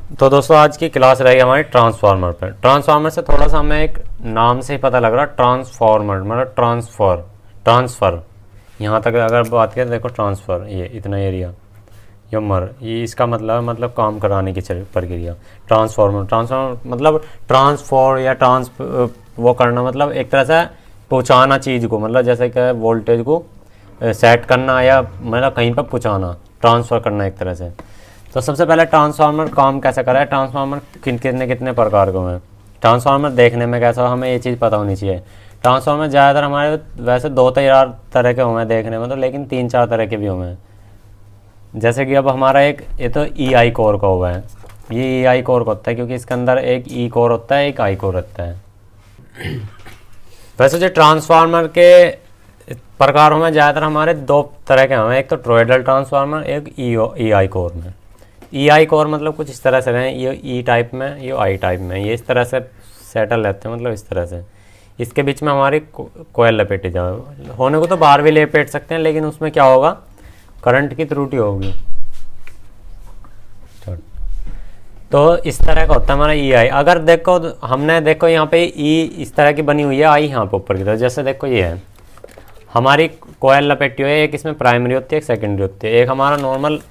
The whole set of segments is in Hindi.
तो दोस्तों आज की क्लास रहेगी हमारी ट्रांसफार्मर पर। ट्रांसफार्मर से थोड़ा सा हमें एक नाम से ही पता लग रहा, ट्रांसफार्मर मतलब ट्रांसफ़र। यहाँ तक अगर बात करें देखो, ट्रांसफ़र ये इतना एरिया ये इसका मतलब काम कराने की प्रक्रिया। ट्रांसफार्मर मतलब ट्रांसफॉर या वो करना, मतलब एक तरह से पहुँचाना चीज़ को, मतलब जैसे कि वोल्टेज को सेट करना या मतलब कहीं पर पहुँचाना, ट्रांसफ़र करना एक तरह से। तो सबसे पहले ट्रांसफार्मर काम कैसा करा है, ट्रांसफार्मर कितने प्रकार के हैं। ट्रांसफार्मर देखने में कैसा, हमें ये चीज़ पता होनी चाहिए। ट्रांसफार्मर ज़्यादातर हमारे वैसे 2-3 तरह के हुए हैं देखने में तो, लेकिन 3-4 तरह के भी हुए हैं। जैसे कि अब हमारा ये तो EI कोर का हुआ है, ये EI कोर का होता है क्योंकि इसके अंदर एक E कोर होता है, एक I कोर होता है। वैसे जो ट्रांसफार्मर के प्रकारों में ज़्यादातर हमारे 2 तरह के हैं, एक तो टोरॉइडल ट्रांसफार्मर, एक EI कोर में। EI कोर मतलब कुछ इस तरह से रहें, ये E टाइप में, ये I टाइप में, ये इस तरह से सेटल रहते हैं, मतलब इस तरह से। इसके बीच में हमारी कोयल लपेटी जाए, होने को तो बाहर भी लपेट सकते हैं, लेकिन उसमें क्या होगा, करंट की त्रुटि होगी। तो इस तरह का होता है हमारा EI। अगर देखो हमने यहाँ पे E इस तरह की बनी हुई है, I यहाँ पे ऊपर की तरफ, जैसे देखो ये है हमारी कोयल लपेटी हुई है, एक इसमें प्राइमरी होती है, एक सेकेंडरी होती है, एक हमारा नॉर्मल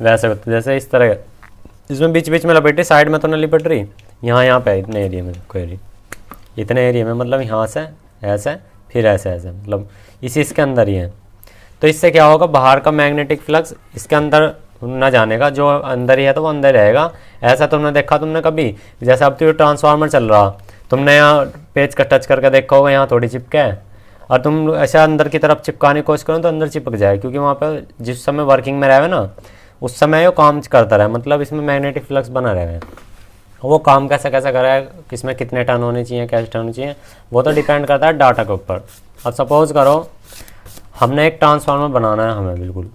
वैसे होता है जैसे इस तरह। इसमें बीच में लपेटी, साइड में तो नहीं लिपट रही, यहाँ पे इतने एरिया में, कोई इतने एरिया में, मतलब यहाँ से ऐसे फिर ऐसे मतलब इसके अंदर ही है। तो इससे क्या होगा, बाहर का मैग्नेटिक फ्लक्स इसके अंदर न जाने का, जो अंदर ही है तो वो अंदर रहेगा। ऐसा तुमने देखा कभी, जैसे अब तो ट्रांसफार्मर चल रहा, तुमने यहाँ पेज का टच करके देखा होगा, यहाँ थोड़ी चिपका है, और तुम ऐसा अंदर की तरफ चिपकाने की कोशिश करो तो अंदर चिपक जाए, क्योंकि वहाँ पर जिस समय वर्किंग में रहे ना, उस समय वो काम करता रहे, मतलब इसमें मैग्नेटिक फ्लक्स बना रहे। वो काम कैसा करे, किसमें कितने टर्न होने चाहिए, कैसे टर्न होने चाहिए, वो तो डिपेंड करता है डाटा के ऊपर। अब सपोज़ करो हमने एक ट्रांसफार्मर बनाना है हमें बिल्कुल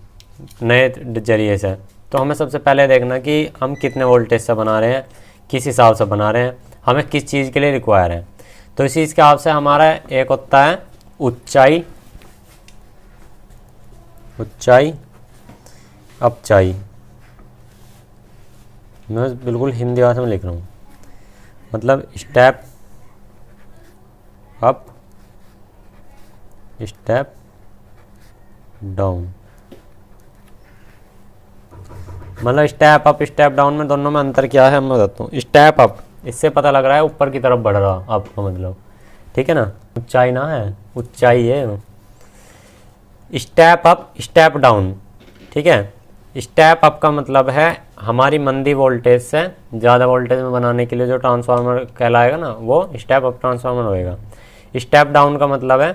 नए जरिए से, तो हमें सबसे पहले देखना कि हम कितने वोल्टेज से बना रहे हैं, किस हिसाब से बना रहे हैं, हमें किस चीज़ के लिए रिक्वायर है। तो इसी के हिसाब से हमारा एक होता है ऊंचाई, अपचाई। मैं बिल्कुल हिंदी भाषा में लिख रहा हूँ, मतलब स्टेप अप, स्टेप डाउन, मतलब स्टेप अप स्टेप डाउन में दोनों में अंतर क्या है मैं बताता हूँ। स्टेप अप, इससे पता लग रहा है ऊपर की तरफ बढ़ रहा, आपको मतलब ठीक है ना, ऊंचाई ना है, ऊंचाई है। स्टेप अप स्टेप डाउन, ठीक है। स्टेप अप का मतलब है हमारी मंदी वोल्टेज से ज़्यादा वोल्टेज में बनाने के लिए जो ट्रांसफार्मर कहलाएगा ना, वो स्टेप अप ट्रांसफार्मर होएगा। स्टेप डाउन का मतलब है,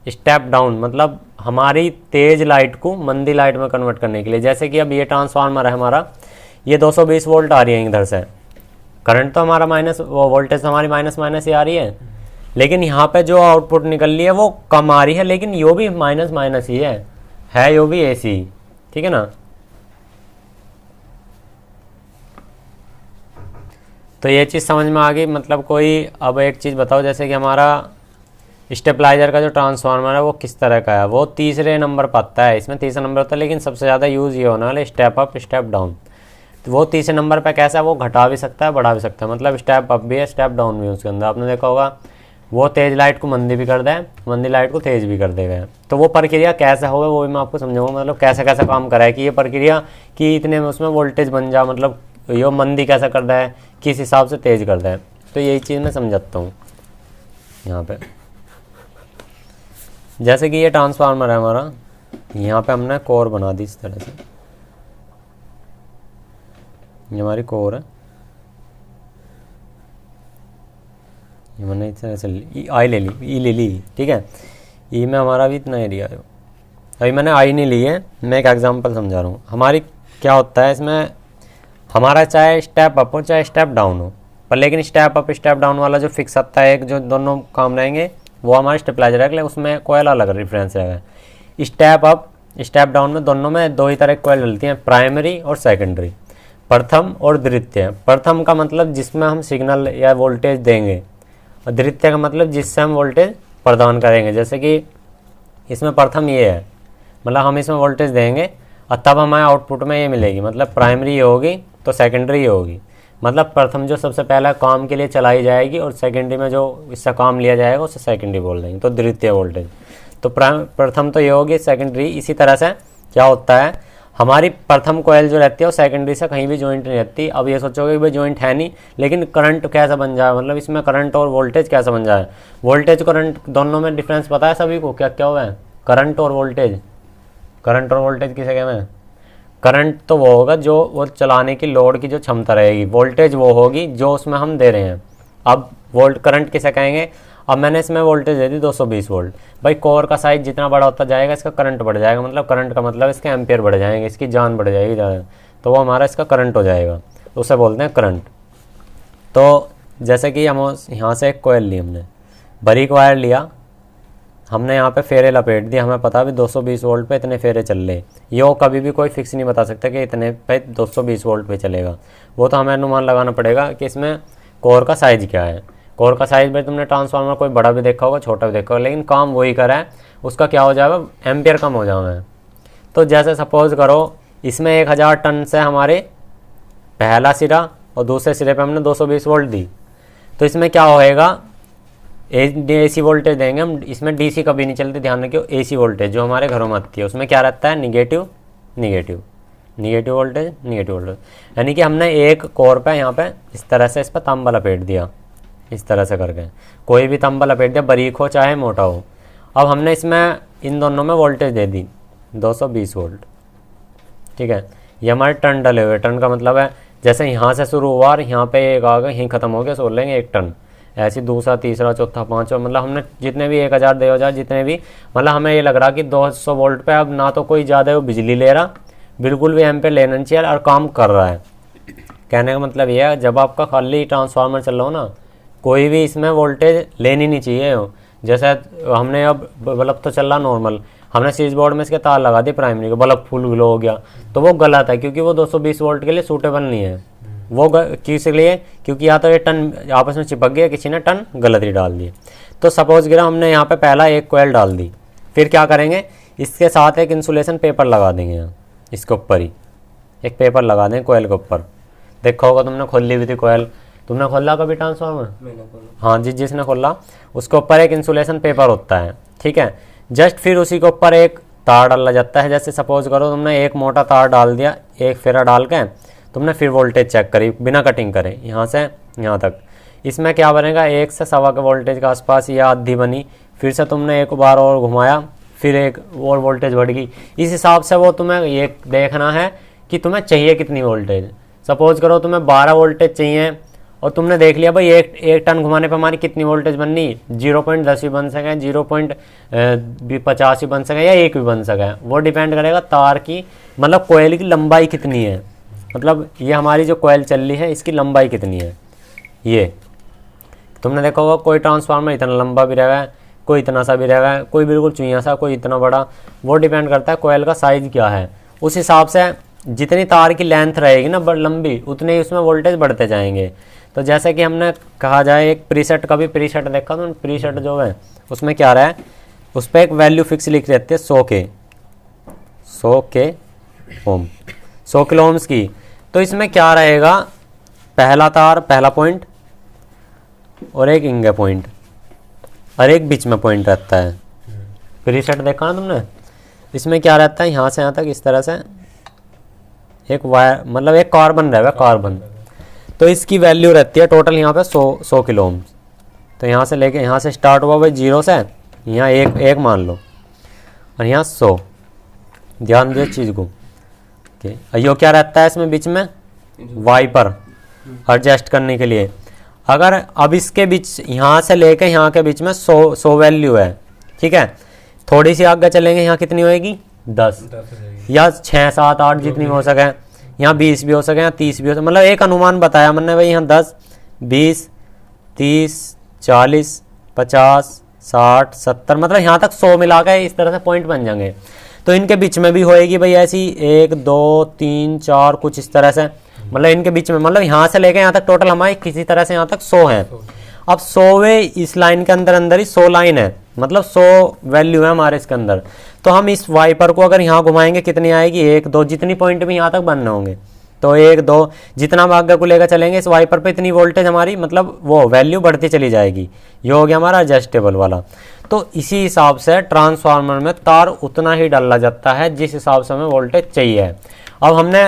स्टेप डाउन मतलब हमारी तेज़ लाइट को मंदी लाइट में कन्वर्ट करने के लिए। जैसे कि अब ये ट्रांसफार्मर है हमारा, ये 220 वोल्ट आ रही है इधर से, करंट तो हमारा वोल्टेज हमारी माइनस ही आ रही है, लेकिन यहाँ पे जो आउटपुट निकल रही है वो कम आ रही है, लेकिन यो भी माइनस ही है यो भी AC, ठीक है ना। तो ये चीज़ समझ में आ गई। मतलब कोई अब एक चीज़ बताओ, जैसे कि हमारा स्टेबलाइजर का जो ट्रांसफार्मर है वो किस तरह का है, वो तीसरे नंबर पर आता है, इसमें तीसरा नंबर होता है, लेकिन सबसे ज़्यादा यूज़ ये होने वाला स्टेप अप स्टेप डाउन। तो वो तीसरे नंबर पर कैसा है, वो घटा भी सकता है बढ़ा भी सकता है, मतलब स्टेप अप भी है स्टेप डाउन भी है उसके अंदर। आपने देखा होगा वो तेज़ लाइट को मंदी भी कर दे, मंदी लाइट को तेज़ भी कर देगा। तो वो प्रक्रिया कैसे होगा वो भी मैं आपको समझाऊंगा, मतलब कैसा काम कर रहा है कि ये प्रक्रिया कि इतने में उसमें वोल्टेज बन जा, मतलब ये मंदी कैसा कर रहा है, किस हिसाब से तेज़ कर रहा है। तो यही चीज़ मैं समझाता हूँ यहाँ पे। जैसे कि ये ट्रांसफार्मर है हमारा, यहाँ पे हमने कोर बना दी इस तरह से, ये हमारी कोर है, ये मैंने इस तरह से I ले ली, E ले ली, ठीक है। E में हमारा भी इतना एरिया है, अभी मैंने I नहीं ली है, मैं एक एग्जांपल समझा रहा हूँ। हमारी क्या होता है इसमें, हमारा चाहे स्टेप अप हो चाहे स्टेप डाउन हो, पर लेकिन स्टेप अप स्टेप डाउन वाला जो फिक्स आता है, एक जो दोनों काम रहेंगे वो हमारे स्टेबलाइजर है, उसमें कोयल अलग रेफरेंस रहेगा। स्टेप अप स्टेप डाउन में दोनों में 2 ही तरह की कोयल डलती हैं, प्राइमरी और सेकेंडरी, प्रथम और द्वितीय। प्रथम का मतलब जिसमें हम सिग्नल या वोल्टेज देंगे, और द्वितीय का मतलब जिससे हम वोल्टेज प्रदान करेंगे। जैसे कि इसमें प्रथम ये है, मतलब हम इसमें वोल्टेज देंगे और तब हमारे आउटपुट में ये मिलेगी, मतलब प्राइमरी ये होगी तो सेकेंडरी ये होगी। मतलब प्रथम जो सबसे पहला काम के लिए चलाई जाएगी और सेकेंडरी में जो इससे काम लिया जाएगा उसे सेकेंडरी बोल देंगे, तो द्वितीय वोल्टेज। तो प्रथम तो ये होगी, सेकेंडरी इसी तरह से क्या होता है, हमारी प्रथम कॉइल जो रहती है वो सेकेंडरी से कहीं भी जॉइंट नहीं रहती। अब ये सोचोगे कि भाई जॉइंट है नहीं, लेकिन करंट कैसे बन जाए, मतलब इसमें करंट और वोल्टेज कैसे बन जाए। वोल्टेज करंट दोनों में डिफरेंस पता है सभी को, क्या क्या हुआ है, करंट और वोल्टेज। करंट और वोल्टेज किसे कहते हैं, करंट तो वो होगा जो वो चलाने की लोड की जो क्षमता रहेगी, वोल्टेज वो होगी जो उसमें हम दे रहे हैं। अब करंट किसे कहेंगे, अब मैंने इसमें वोल्टेज दे दी 220 वोल्ट, भाई कोर का साइज जितना बड़ा होता जाएगा इसका करंट बढ़ जाएगा, मतलब करंट का मतलब इसके एम्पियर बढ़ जाएंगे, इसकी जान बढ़ जाएगी ज़्यादा, तो वो हमारा इसका करंट हो जाएगा, तो उसे बोलते हैं करंट। तो जैसे कि हम यहाँ से एक कोयल ली, हमने बारीक वायर लिया, हमने यहाँ पे फेरे लपेट दिए, हमें पता भी 220 वोल्ट पे इतने फेरे चल रहे, ये कभी भी कोई फिक्स नहीं बता सकता कि इतने पे 220 वोल्ट पे चलेगा, वो तो हमें अनुमान लगाना पड़ेगा कि इसमें कोर का साइज़ क्या है। कोर का साइज़ भाई तुमने ट्रांसफार्मर कोई बड़ा भी देखा होगा छोटा भी देखा होगा, लेकिन काम वही करा है, उसका क्या हो जाएगा, एम्पियर कम हो जाएगा। तो जैसे सपोज करो इसमें 1000 टन से हमारे पहला सिरा और दूसरे सिरे पे हमने 220 वोल्ट दी, तो इसमें क्या होएगा, AC वोल्टेज देंगे हम, इसमें DC कभी नहीं चलती, ध्यान रखियो। AC वोल्टेज जो हमारे घरों में आती है उसमें क्या रहता है, negative negative negative voltage negative voltage, यानी कि हमने एक कोर पे यहाँ पे इस तरह से इस पर तांबा लपेट दिया, इस तरह से करके कोई भी तांबा लपेट दिया, बारीक हो चाहे मोटा हो। अब हमने इसमें इन दोनों में वोल्टेज दे दी 220 वोल्ट, ठीक है। ये हमारे टन डले हुए, टन का मतलब है जैसे यहाँ से शुरू हुआ और यहाँ पे एक आ गया, यहीं ख़त्म हो गया, सोच लेंगे 1 टन, ऐसे दूसरा तीसरा चौथा पाँचवा, मतलब हमने जितने भी 1000 2000 जितने भी, मतलब हमें ये लग रहा कि 200 वोल्ट पे अब ना तो कोई ज़्यादा वो बिजली ले रहा, बिल्कुल भी एम्पियर लेना नहीं चाहिए और काम कर रहा है। कहने का मतलब ये है, जब आपका खाली ट्रांसफार्मर चल रहा हो ना, कोई भी इसमें वोल्टेज लेनी नहीं चाहिए हो। जैसे हमने अब बल्ब तो चल रहा नॉर्मल, हमने स्विच बोर्ड में इसके तार लगा दी प्राइमरी को, बल्ब फुल ग्लो हो गया, तो वो गलत है, क्योंकि वो 220 वोल्ट के लिए सूटेबल नहीं है। वो किस लिए, क्योंकि या तो ये टन आपस में चिपक गया, किसी ने टन गलत ही डाल दिए। तो सपोज गिरा हमने यहाँ पे पहला एक कोयल डाल दी, फिर क्या करेंगे, इसके साथ एक इंसुलेशन पेपर लगा देंगे, यहाँ इसके ऊपर ही एक पेपर लगा दें कोयल के ऊपर। देखा होगा तुमने, खोली हुई थी कोयल, तुमने खोला कभी ट्रांसफार्मर? हाँ जी, जिसने खोला उसके ऊपर एक इंसुलेशन पेपर होता है, ठीक है। जस्ट फिर उसी के ऊपर एक तार डाला जाता है, जैसे सपोज करो तुमने एक मोटा तार डाल दिया, एक फेरा डाल के तुमने फिर वोल्टेज चेक करी बिना कटिंग करे यहाँ से यहाँ तक, इसमें क्या बनेगा, 1 से 1.25 के वोल्टेज के आसपास या आधी बनी, फिर से तुमने एक बार और घुमाया, फिर एक और वोल्टेज बढ़ गई। इस हिसाब से वो तुम्हें ये देखना है कि तुम्हें चाहिए कितनी वोल्टेज। सपोज करो तुम्हें 12 वोल्टेज चाहिए और तुमने देख लिया भाई एक टन घुमाने पर हमारी कितनी वोल्टेज बननी, 0.10 भी बन सके, 0.50 भी बन सके या 1 भी बन सके, वो डिपेंड करेगा तार की, मतलब कोयल की लंबाई कितनी है, मतलब ये हमारी जो कोयल चल रही है इसकी लंबाई कितनी है। ये तुमने देखा होगा कोई ट्रांसफार्मर इतना लंबा भी रहेगा, कोई इतना सा भी रहेगा, कोई बिल्कुल चुइया सा, कोई इतना बड़ा, वो डिपेंड करता है कोयल का साइज़ क्या है। उस हिसाब से जितनी तार की लेंथ रहेगी ना लंबी, उतने ही उसमें वोल्टेज बढ़ते जाएंगे। तो जैसे कि हमने कहा जाए एक प्रीसेट का भी प्रीसेट देखा, तो प्रीसेट जो है उसमें क्या रहा है, उस पर एक वैल्यू फिक्स लिख रहती है 100 ओम, 100 किलो ओम्स की। तो इसमें क्या रहेगा, पहला तार पहला पॉइंट और एक इंगे पॉइंट और एक बीच में पॉइंट रहता है। प्रीसेट देखा ना तुमने, इसमें क्या रहता है, यहाँ से यहाँ तक इस तरह से एक वायर, मतलब एक कार्बन रहेगा कार्बन, तो इसकी वैल्यू रहती है टोटल यहाँ पे 100 किलो ओम। तो यहाँ से लेके यहाँ से स्टार्ट हुआ भाई 0 से, यहाँ एक मान लो और यहाँ 100, ध्यान दो चीज़ को। यो क्या रहता है इसमें बीच में, वाइपर एडजस्ट करने के लिए। अगर अब इसके बीच यहाँ से लेके यहाँ के बीच में 100 वैल्यू है, ठीक है, थोड़ी सी आगे चलेंगे, यहाँ कितनी होएगी 10 या 6 7 8 जितनी हो सके, यहाँ 20 भी हो सके, यहाँ 30 भी हो सके, मतलब एक अनुमान बताया मैंने भाई, यहाँ 10 20 30 40 50 60 70, मतलब यहाँ तक 100 मिला के इस तरह से पॉइंट बन जाएंगे। तो इनके बीच में भी होएगी भाई ऐसी 1 2 3 4 कुछ इस तरह से, मतलब इनके बीच में, मतलब यहाँ से लेके यहाँ तक टोटल हमारी किसी तरह से यहाँ तक 100 है। अब 100वें इस लाइन के अंदर ही 100 लाइन है, मतलब 100 वैल्यू है हमारे इसके अंदर। तो हम इस वाइपर को अगर यहाँ घुमाएंगे कितनी आएगी, 1 2, जितनी पॉइंट भी यहाँ तक बनने होंगे, तो 1 2 जितना भाग्य को लेकर चलेंगे इस वाइपर पे इतनी वोल्टेज हमारी मतलब वो वैल्यू बढ़ती चली जाएगी। ये हो गया हमारा एडजस्टेबल वाला। तो इसी हिसाब से ट्रांसफार्मर में तार उतना ही डाला जाता है जिस हिसाब से हमें वोल्टेज चाहिए। अब हमने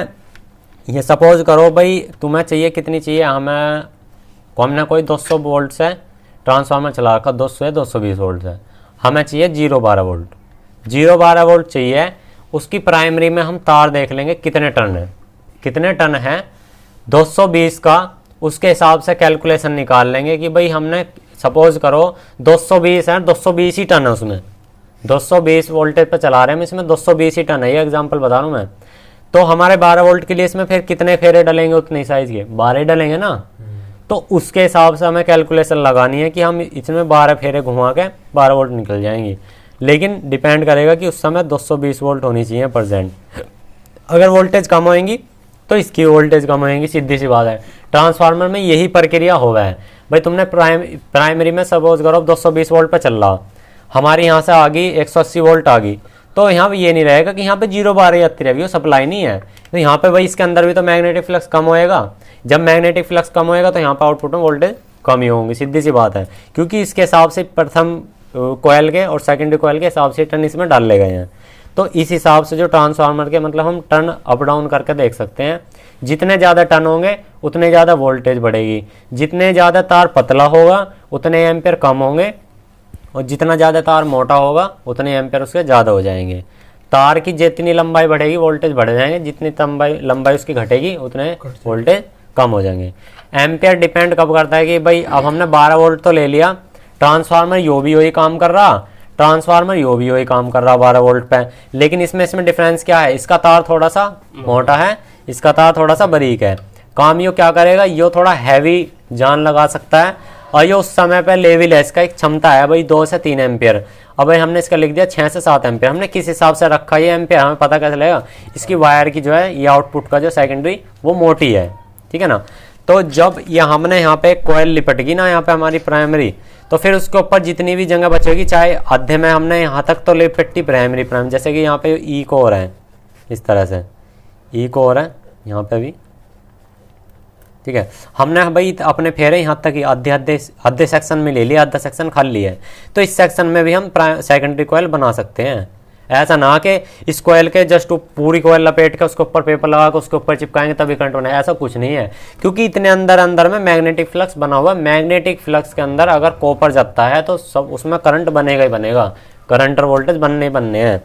ये सपोज करो भाई तुम्हें चाहिए कितनी चाहिए, हमने कोई 200 वोल्ट से ट्रांसफार्मर चला रखा, 200 है 220 वोल्ट से, हमें चाहिए 012 वोल्ट। 012 वोल्ट चाहिए, उसकी प्राइमरी में हम तार देख लेंगे कितने टन है, कितने टन है 220 का, उसके हिसाब से कैलकुलेशन निकाल लेंगे कि भाई हमने सपोज करो 220 है, 220 ही टन है उसमें, 220 वोल्टेज पर चला रहे हैं हम, इसमें 220 ही टन है, ये एग्जांपल बता रहा हूँ मैं। तो हमारे 12 वोल्ट के लिए इसमें फिर कितने फेरे डलेंगे, उतने ही साइज के 12 डलेंगे ना। तो उसके हिसाब से हमें कैलकुलेशन लगानी है कि हम इसमें 12 फेरे घुमा के 12 वोल्ट निकल जाएंगे। लेकिन डिपेंड करेगा कि उस समय 220 वोल्ट होनी चाहिए परसेंट। अगर वोल्टेज कम होएंगी तो इसकी वोल्टेज कम होएंगी, सीधी सी बात है। ट्रांसफार्मर में यही प्रक्रिया हो रहा है। भाई तुमने प्राइमरी में सपोज करो 220 वोल्ट पर चल रहा, हमारी यहाँ से आ गई 180 वोल्ट आ गई, तो यहाँ पे ये नहीं रहेगा कि यहाँ पे 012 आती रहेगी, वो सप्लाई नहीं है। तो यहाँ पे भाई इसके अंदर भी तो मैग्नेटिक फ्लक्स कम होएगा, जब मैग्नेटिक फ्लक्स कम होएगा तो यहाँ पे आउटपुट में वोल्टेज कम ही होंगी, सीधी सी बात है। क्योंकि इसके हिसाब से प्रथम कोयल के और सेकेंडरी कोयल के हिसाब से टर्न इसमें डाल ले गए हैं। तो इस हिसाब से जो ट्रांसफार्मर के मतलब हम टर्न अप डाउन करके देख सकते हैं। जितने ज़्यादा टर्न होंगे उतने ज़्यादा वोल्टेज बढ़ेगी, जितने ज़्यादा तार पतला होगा उतने एम्पेयर कम होंगे, और जितना ज़्यादा तार मोटा होगा उतने एम्पेयर उसके ज़्यादा हो जाएंगे। तार की जितनी लंबाई बढ़ेगी वोल्टेज बढ़ जाएंगे, जितनी लंबाई उसकी घटेगी उतने वोल्टेज कम हो जाएंगे। एम्पेयर डिपेंड कब करता है कि भाई अब हमने 12 वोल्ट तो ले लिया, ट्रांसफार्मर यो भी वही काम कर रहा, ट्रांसफार्मर यो भी वही काम कर रहा 12 वोल्ट पे, लेकिन इसमें डिफरेंस क्या है, इसका तार थोड़ा सा मोटा है, इसका तार थोड़ा सा बारीक है। काम यो क्या करेगा, यो थोड़ा हैवी जान लगा सकता है, और ये उस समय पे लेवल है, इसका एक क्षमता है भाई 2 से 3 एम्पियर। अब भाई हमने इसका लिख दिया 6 से 7 एम्पियर, हमने किस हिसाब से रखा ये एम्पियर हमें पता कैसे लगेगा, इसकी वायर की जो है ये आउटपुट का जो सेकेंडरी वो मोटी है, ठीक है ना। तो जब ये हमने यहाँ पे कोयल लिपटेगी ना यहाँ पे हमारी प्राइमरी, तो फिर उसके ऊपर जितनी भी जगह बचेगी, चाहे आधे में हमने यहाँ तक तो लिपटी प्राइमरी, जैसे कि यहाँ पे ई कोर है, इस तरह से ई कोर है यहाँ पे भी, ठीक है। हमने भाई अपने फेरे यहाँ तक ही आधे सेक्शन में ले लिया, आधा सेक्शन खाली है, तो इस सेक्शन में भी हम सेकेंडरी कोयल बना सकते हैं। ऐसा ना कि इस कोयल के जस्ट पूरी कोयल लपेट के उसके ऊपर पेपर लगा के उसके ऊपर चिपकाएंगे तभी करंट बना, ऐसा कुछ नहीं है। क्योंकि इतने अंदर में मैग्नेटिक फ्लक्स बना हुआ है, मैग्नेटिक फ्लक्स के अंदर अगर कॉपर जाता है तो सब उसमें करंट बनेगा ही बनेगा, करंट और वोल्टेज बनने हैं।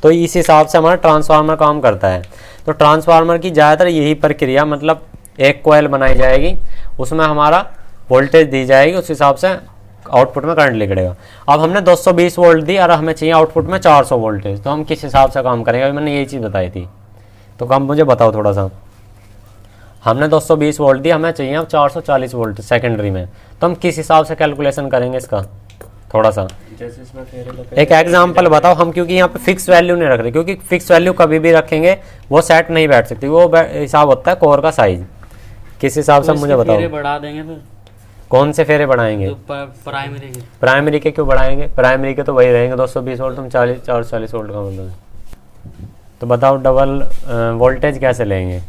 तो इस हिसाब से हमारा ट्रांसफार्मर काम करता है। तो ट्रांसफार्मर की ज़्यादातर यही प्रक्रिया, मतलब एक कोयल बनाई जाएगी, उसमें हमारा वोल्टेज दी जाएगी, उस हिसाब से आउटपुट में करंट निकलेगा। अब हमने 220 वोल्ट दी और हमें चाहिए आउटपुट में 400 वोल्टेज, तो हम किस हिसाब से काम करेंगे, मैंने यही चीज़ बताई थी। तो काम मुझे बताओ थोड़ा सा, हमने 220 वोल्ट दी, हमें चाहिए अब 440 वोल्ट सेकेंडरी में, तो हम किस हिसाब से कैलकुलेशन करेंगे इसका, थोड़ा सा एक एग्जाम्पल बताओ हम। क्योंकि यहाँ पे फिक्स वैल्यू नहीं रख रहे, क्योंकि फिक्स वैल्यू कभी भी रखेंगे वो सेट नहीं बैठ सकती, वो हिसाब होता है कोर का साइज। किस हिसाब से मुझे बताओ, बढ़ा देंगे फिर कौन से फेरे बढ़ाएंगे, तो प्राइमरी के क्यों बढ़ाएंगे, प्राइमरी के तो वही रहेंगे 220 वोल्ट, तुम 440 वोल्ट का मतलब। तो बताओ डबल वोल्टेज कैसे लेंगे,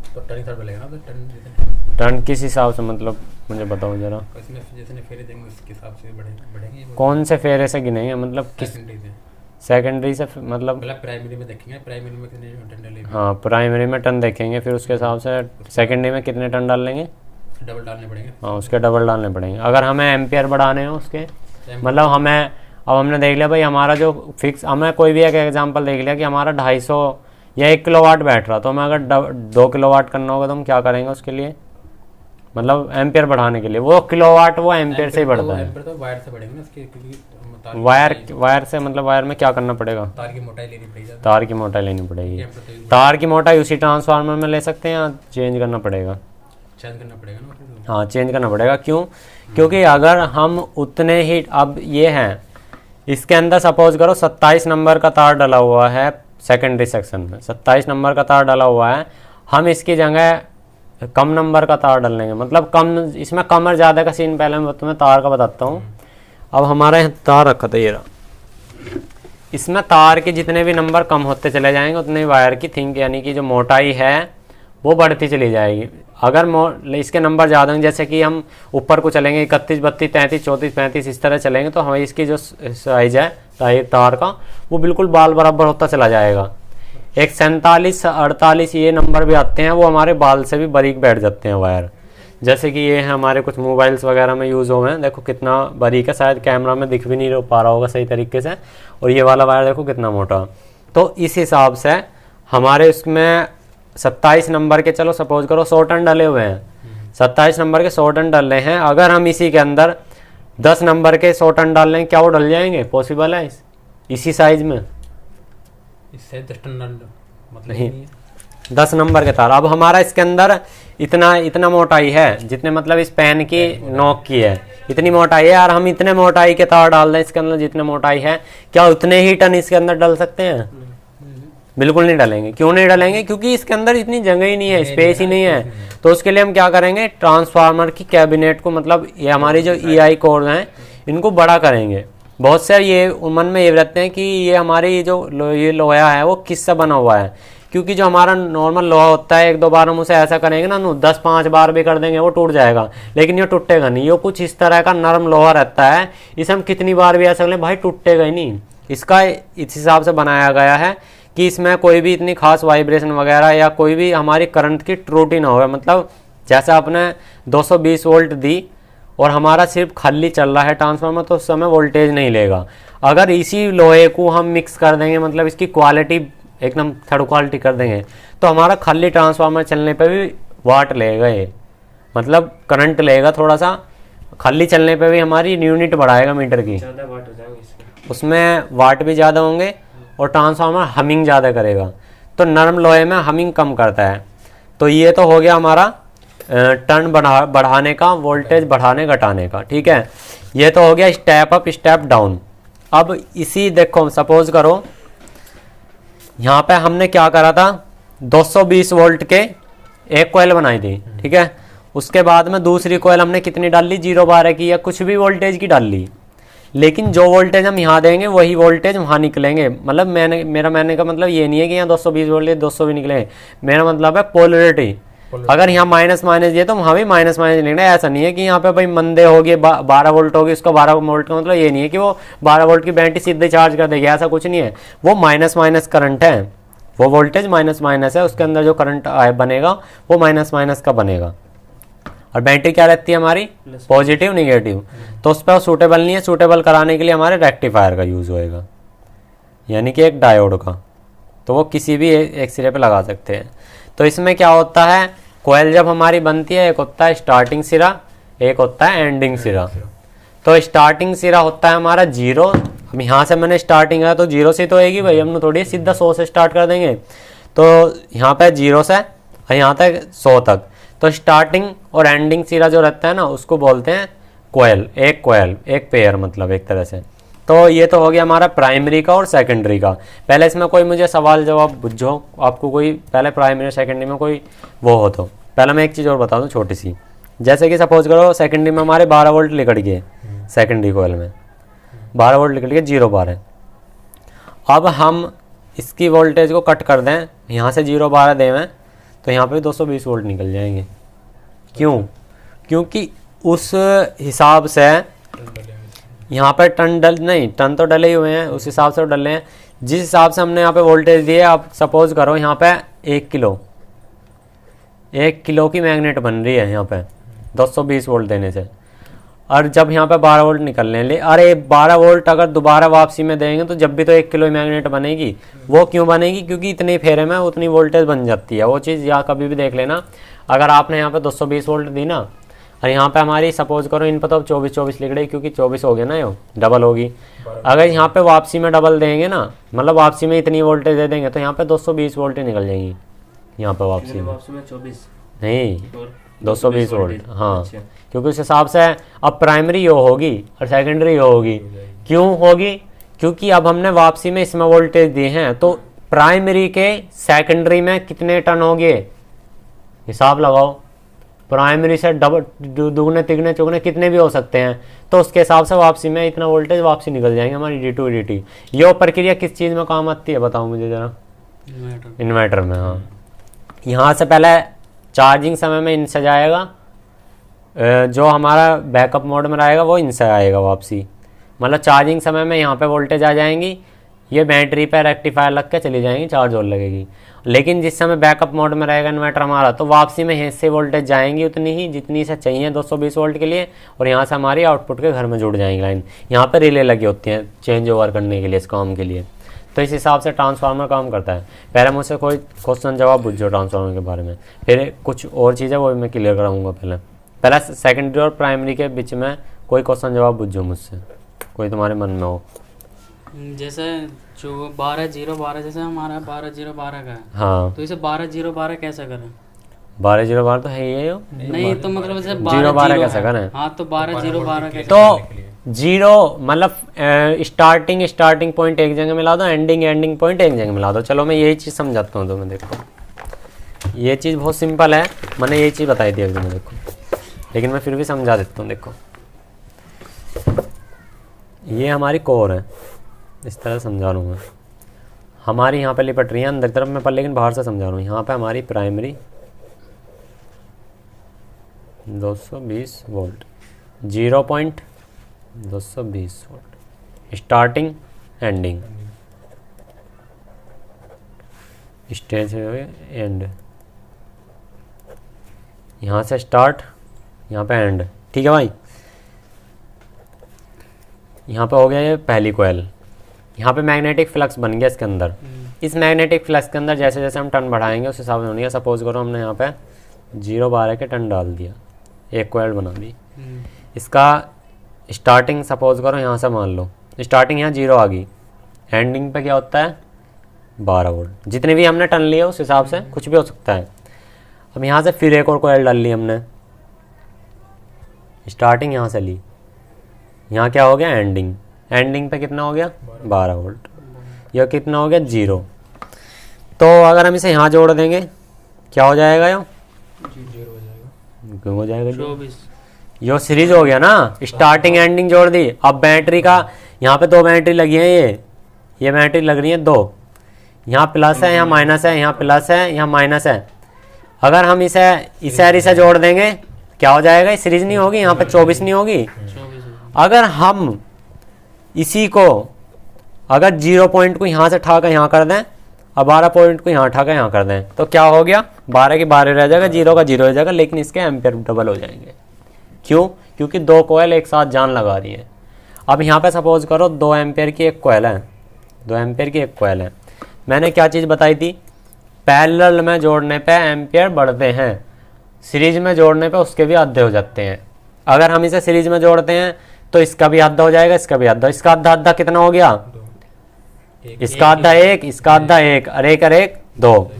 तो टर्न हिसाब से लेगा ना, तो टर्न किस हिसाब से, मतलब मुझे बताओ जरा, इसमें जितने फेरे देंगे उसके हिसाब से बढ़ेंगे। कौन से फेरे से गिनेंगे, मतलब किस सेकेंडरी से, मतलब प्राइमरी में देखेंगे, प्राइमरी में कितने टन डालेंगे। हाँ प्राइमरी में टन देखेंगे, फिर उसके हिसाब से सेकेंडरी में कितने टन डाल लेंगे, डबल डालने पड़ेंगे। हाँ उसके डबल डालने पड़ेंगे। अगर हमें एम्पियर बढ़ाने हो उसके, मतलब हमें अब हमने देख लिया भाई हमारा जो फिक्स, हमें कोई भी एक एग्जांपल देख लिया कि हमारा 250 या 1 किलोवाट बैठ रहा, तो हमें अगर 2 किलोवाट करना होगा तो हम क्या करेंगे उसके लिए, मतलब एम्पियर बढ़ाने के लिए, वो किलोवाट वो एम्पियर से ही बढ़ता है। तो वायर से बढ़ेंगे ना उसके, क्योंकि वायर से मतलब वायर में क्या करना पड़ेगा, तार की मोटाई लेनी पड़ेगी, तार की मोटाई लेनी पड़ेगी। तार की मोटाई उसी ट्रांसफार्मर में ले सकते हैं या चेंज करना पड़ेगा, चेंज करना पड़ेगा ना। हाँ चेंज करना पड़ेगा, क्यों, क्योंकि अगर हम उतने ही, अब ये हैं इसके अंदर सपोज करो 27 नंबर का तार डाला हुआ है सेकेंडरी सेक्शन में, 27 नंबर का तार डाला हुआ है, हम इसकी जगह कम नंबर का तार डाल लेंगे, मतलब कम, इसमें कम और ज़्यादा का सीन पहले मैं तुम्हें तार का बताता हूँ। अब हमारे यहाँ तार रखा था, इसमें तार के जितने भी नंबर कम होते चले जाएंगे उतने वायर की थिंक यानी कि जो मोटाई है वो बढ़ती चली जाएगी। अगर इसके नंबर ज़्यादा होंगे, जैसे कि हम ऊपर को चलेंगे 31, 32, 33, 34, 35 इस तरह चलेंगे तो हमें इसकी जो साइज है तार का वो बिल्कुल बाल बराबर होता चला जाएगा। एक 47, 48 ये नंबर भी आते हैं, वो हमारे बाल से भी बारीक बैठ जाते हैं वायर। जैसे कि ये है हमारे कुछ मोबाइल्स वगैरह में यूज़ हो गए हैं, देखो कितना बारीक है, शायद कैमरा में दिख भी नहीं पा रहा होगा सही तरीके से। और ये वाला वायर देखो कितना मोटा। तो इस हिसाब से हमारे उसमें 27 नंबर के, चलो सपोज करो 100 टन डले हुए हैं, 27 नंबर के 100 टन डल रहे हैं। अगर हम इसी के अंदर 10 नंबर के 100 टन डाल लें, क्या वो डल जाएंगे? पॉसिबल है इसी साइज में? इससे 10 टन मतलब नहीं, नहीं है। 10 नंबर के तार। अब हमारा इसके अंदर इतना मोटाई है जितने मतलब इस पेन की नोक की है, इतनी मोटाई है यार। हम इतने मोटाई के तार डाल दें इसके अंदर जितने मोटाई है, क्या उतने ही टन इसके अंदर डल सकते हैं? बिल्कुल नहीं डलेंगे। क्यों नहीं डलेंगे? क्योंकि इसके अंदर इतनी जगह ही नहीं है, स्पेस ही नहीं है। तो उसके लिए हम क्या करेंगे, ट्रांसफार्मर की कैबिनेट को, मतलब ये हमारी जो EI कोर हैं इनको बड़ा करेंगे। बहुत से ये मन में ये रहते हैं कि ये हमारे ये लोहा है वो किससे बना हुआ है, क्योंकि जो हमारा नॉर्मल लोहा होता है 1-2 बार हम उसे ऐसा करेंगे ना, 10-5 बार भी कर देंगे वो टूट जाएगा, लेकिन ये टूटेगा नहीं। ये कुछ इस तरह का नरम लोहा रहता है, इसे हम कितनी बार भी ऐसा करें भाई टूटेगा ही नहीं। इसका इस हिसाब से बनाया गया है कि इसमें कोई भी इतनी खास वाइब्रेशन वगैरह या कोई भी हमारी करंट की त्रुटि ना हो। मतलब जैसे आपने 220 वोल्ट दी और हमारा सिर्फ खाली चल रहा है ट्रांसफार्मर, तो उस समय वोल्टेज नहीं लेगा। अगर इसी लोहे को हम मिक्स कर देंगे, मतलब इसकी क्वालिटी एकदम थर्ड क्वालिटी कर देंगे, तो हमारा खाली ट्रांसफार्मर चलने पे भी वाट लेगा, ये मतलब करंट लेगा थोड़ा सा। खाली चलने पे भी हमारी यूनिट बढ़ाएगा मीटर की, ज़्यादा वाट हो जाएंगे इसमें, उसमें वाट भी ज़्यादा होंगे और ट्रांसफार्मर हमिंग ज़्यादा करेगा। तो नरम लोहे में हमिंग कम करता है। तो ये तो हो गया हमारा टर्न बढ़ाने का, वोल्टेज बढ़ाने घटाने का, ठीक है। ये तो हो गया स्टेप अप स्टेप डाउन। अब इसी देखो सपोज करो यहाँ पे हमने क्या करा था, 220 वोल्ट के एक कोयल बनाई थी, ठीक है। उसके बाद में दूसरी कोयल हमने कितनी डाल ली, 0.12 की या कुछ भी वोल्टेज की डाल ली, लेकिन जो वोल्टेज हम यहाँ देंगे वही वोल्टेज वहाँ निकलेंगे। मतलब मैंने का मतलब ये नहीं है कि यहाँ 220 वोल्टेज 200 भी निकलेंगे, मेरा मतलब है पोलरिटी। अगर यहाँ माइनस दिए तो वहाँ भी माइनस लिखना है। ऐसा नहीं है कि यहाँ पे भाई मंदे होगी 12 वोल्ट होगी, उसका 12 वोल्ट का मतलब ये नहीं है कि वो 12 वोल्ट की बैटरी सीधे चार्ज कर देगी, ऐसा कुछ नहीं है। वो माइनस करंट है, वो वोल्टेज माइनस है, उसके अंदर जो करंट बनेगा वो माइनस का बनेगा। और बैटरी क्या रहती है हमारी, पॉजिटिव निगेटिव। तो उस पर सूटेबल नहीं है, सूटेबल कराने के लिए हमारे रेक्टिफायर का यूज़ होएगा, यानी कि एक डायोड का। तो वो किसी भी एक सिरे पे लगा सकते हैं। तो इसमें क्या होता है, कोयल जब हमारी बनती है, एक होता है स्टार्टिंग सिरा, एक होता है एंडिंग सिरा। तो स्टार्टिंग सिरा होता है हमारा 0। अब यहाँ से मैंने स्टार्टिंग है तो 0 से तो आएगी भाई, हमने थोड़ी सीधा 100 से स्टार्ट कर देंगे। तो यहाँ पे 0 से और यहाँ तक 100 तक। तो स्टार्टिंग और एंडिंग सिरा जो रहता है ना, उसको बोलते हैं कोयल, एक पेयर, मतलब एक तरह से। तो ये तो हो गया हमारा प्राइमरी का और सेकेंडरी का। पहले इसमें कोई मुझे सवाल जवाब बुझो, आपको कोई पहले प्राइमरी और सेकेंडरी में कोई वो हो तो पहले मैं एक चीज़ और बता दूँ छोटी सी। जैसे कि सपोज करो सेकेंडरी में हमारे 12 वोल्ट निकल गए, सेकेंडरी कोयल में 12 वोल्ट निकल गए 0.12। अब हम इसकी वोल्टेज को कट कर दें, यहाँ से 0.12 दें तो यहाँ पे 220 वोल्ट निकल जाएंगे। क्यों? क्योंकि उस हिसाब से यहाँ पे टन तो डले ही हुए हैं, उस हिसाब से डले हैं जिस हिसाब से हमने यहाँ पे वोल्टेज दिए। आप सपोज करो यहाँ पे 1 किलो की मैग्नेट बन रही है यहाँ पे 220 वोल्ट देने से, और जब यहाँ पे 12 वोल्ट निकलने ले, अरे 12 वोल्ट अगर दोबारा वापसी में देंगे तो जब भी तो 1 किलो मैग्नेट बनेगी। वो क्यों बनेगी? क्योंकि इतने फेरे में उतनी वोल्टेज बन जाती है। वो चीज़ या कभी भी देख लेना, अगर आपने यहाँ पे 220 वोल्ट दी ना, और यहाँ पे हमारी सपोज करो इन पर तो अब 24 लिख रही, क्योंकि 24 हो गया ना, ये डबल होगी। अगर यहाँ पे वापसी में डबल देंगे ना, मतलब वापसी में इतनी वोल्टेज दे देंगे तो यहाँ पे 220 वोल्ट निकल जाएंगी। यहाँ पे वापसी में 24 नहीं 220 वोल्ट, हाँ। अच्छा। क्योंकि उस हिसाब से अब प्राइमरी यो होगी और सेकेंडरी यो होगी। क्यों होगी? क्योंकि अब हमने वापसी में इसमें वोल्टेज दिए हैं, तो प्राइमरी के सेकेंडरी में कितने टन हो गए, हिसाब लगाओ। प्राइमरी से डबल दुगने तिगने चौगने कितने भी हो सकते हैं, तो उसके हिसाब से वापसी में इतना वोल्टेज वापसी निकल जाएंगे हमारी D2 DT। ये प्रक्रिया किस चीज़ में काम आती है बताओ मुझे ज़रा। इन्वर्टर में, हाँ। यहाँ से पहले चार्जिंग समय में इनसे जाएगा, जो हमारा बैकअप मोड में रहेगा वो इनसे आएगा वापसी, मतलब चार्जिंग समय में यहाँ पे वोल्टेज आ जाएंगी, ये बैटरी पे रेक्टिफायर लग के चली जाएंगी, चार्ज और लगेगी। लेकिन जिस समय बैकअप मोड में रहेगा इन्वर्टर हमारा, तो वापसी में यहाँ से वोल्टेज जाएंगी उतनी ही जितनी से चाहिए 220 वोल्ट के लिए, और यहाँ से हमारी आउटपुट के घर में जुड़ जाएंगी लाइन। यहाँ पर रिले लगी होती हैं चेंज ओवर करने के लिए, इस काम के लिए। तो इस हिसाब से ट्रांसफार्मर काम करता है। पहले मुझसे कोई क्वेश्चन जवाब पूछो ट्रांसफार्मर के बारे में, फिर कुछ और चीज़ें वो भी मैं क्लियर कराऊंगा। पहले सेकेंडरी और प्राइमरी के बीच में कोई क्वेश्चन जवाब पूछो मुझसे, कोई तुम्हारे मन में हो। जैसे जो 12-0-12 जैसे हमारा 12-0-12 का है, हाँ, तो इसे 12-0-12 कैसे करें? 12-0-12 तो है ये हो। नहीं तो मतलब जैसे 0-12 कैसे करें? हाँ तो 12-0-12 कैसे? तो 0 मतलब स्टार्टिंग पॉइंट एक जगह मिला दो, एंडिंग पॉइंट एक जगह मिला दो। चलो मैं यही चीज़ समझाता हूँ तुम्हें। देखो ये चीज़ बहुत सिंपल है, मैंने यही चीज़ बताई थी अभी तुम्हें, देखो, लेकिन मैं फिर भी समझा देता हूँ। देखो ये हमारी कोर है, इस तरह समझा रहा हूँ मैं। हमारी यहाँ पे लिपट रही है अंदर तरफ में, पर लेकिन बाहर से समझा रहा हूँ। यहाँ पे हमारी primary 220 volt, 0.220 volt, starting ending, stage and, यहाँ से स्टार्ट, यहाँ पे एंड। ठीक है भाई, यहाँ पे हो गया ये पहली कोयल। यहाँ पे मैग्नेटिक फ्लक्स बन गया इसके अंदर। इस मैग्नेटिक फ्लक्स के अंदर जैसे जैसे हम टर्न बढ़ाएंगे उस हिसाब से होनी है। सपोज करो हमने यहाँ पे 0-12 के टर्न डाल दिया, एक कोयल बना दी। इसका स्टार्टिंग सपोज करो यहाँ से मान लो, स्टार्टिंग यहाँ 0 आ गई, एंडिंग पे क्या होता है 12 वोल्ट। जितने भी हमने टर्न लिए उस हिसाब से कुछ भी हो सकता है। अब यहाँ से फिर एक और कोयल डाल ली हमने, स्टार्टिंग यहाँ से ली, यहाँ क्या हो गया एंडिंग पे कितना हो गया 12 वोल्ट, यह कितना हो गया 0। तो अगर हम इसे यहाँ जोड़ देंगे क्या हो जाएगा, यो 0 हो जाएगा, क्यों हो जाएगा 24। यो सीरीज हो गया ना, स्टार्टिंग एंडिंग जोड़ दी। अब बैटरी का यहाँ पे 2 बैटरी लगी है, ये बैटरी लग रही है 2, यहाँ प्लस है, यहाँ माइनस है, यहाँ प्लस है, यहाँ माइनस है। अगर हम इसे जोड़ देंगे क्या हो जाएगा, सीरीज नहीं होगी, यहाँ पे 24 नहीं होगी। अगर हम इसी को अगर 0 पॉइंट को यहाँ से उठा कर यहाँ कर दें और 12 पॉइंट को यहाँ उठा कर यहाँ कर दें, तो क्या हो गया 12 की 12 रह जाएगा, 0 का 0 हो जाएगा, लेकिन इसके एम्पेयर डबल हो जाएंगे। क्यों? क्योंकि 2 कोयल एक साथ जान लगा रही है। अब यहाँ पे सपोज करो 2 एम्पेयर की एक कोयल है, 2 एम्पेयर की एक कोयल है। मैंने क्या चीज़ बताई थी, पैरेलल में जोड़ने पे एम्पेयर बढ़ते हैं, सीरीज में जोड़ने पे उसके भी आधे हो जाते हैं। अगर हम इसे सीरीज में जोड़ते हैं तो इसका भी आधा हो जाएगा, इसका भी आधा, इसका आधा आधा कितना हो गया, इसका आधा 1, इसका आधा 1, और 1 और 1 2।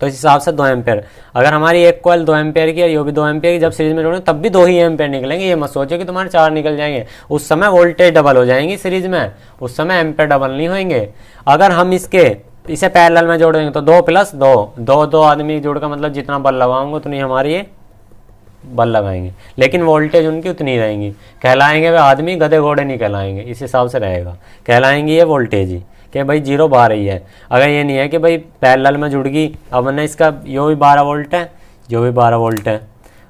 तो इस हिसाब से 2 एम्पेयर। अगर हमारी एक कोयल 2 एम्पेयर की और ये भी 2 एम्पेयर की, जब सीरीज में जोड़ेंगे तब भी 2 ही एम्पेयर निकलेंगे। ये मत सोचो कि तुम्हारे 4 निकल जाएंगे, उस समय वोल्टेज डबल हो जाएंगी सीरीज में, उस समय एम्पेयर डबल नहीं होंगे। अगर हम इसे पैरेलल में जोड़ देंगे तो 2 + 2, 2 आदमी जोड़ का मतलब जितना बल लगाऊंगा उतनी हमारी ये बल लगाएंगे, लेकिन वोल्टेज उनकी उतनी रहेंगी। कहलाएंगे वे आदमी, गधे घोड़े नहीं कहलाएंगे, इस हिसाब से रहेगा। कहलाएंगी ये वोल्टेज ही कि भाई 0 12 ही है। अगर ये नहीं है कि भाई पैरेलल में जुड़ गई, अब हमने इसका यो भी 12 वोल्ट है, जो भी 12 वोल्ट है,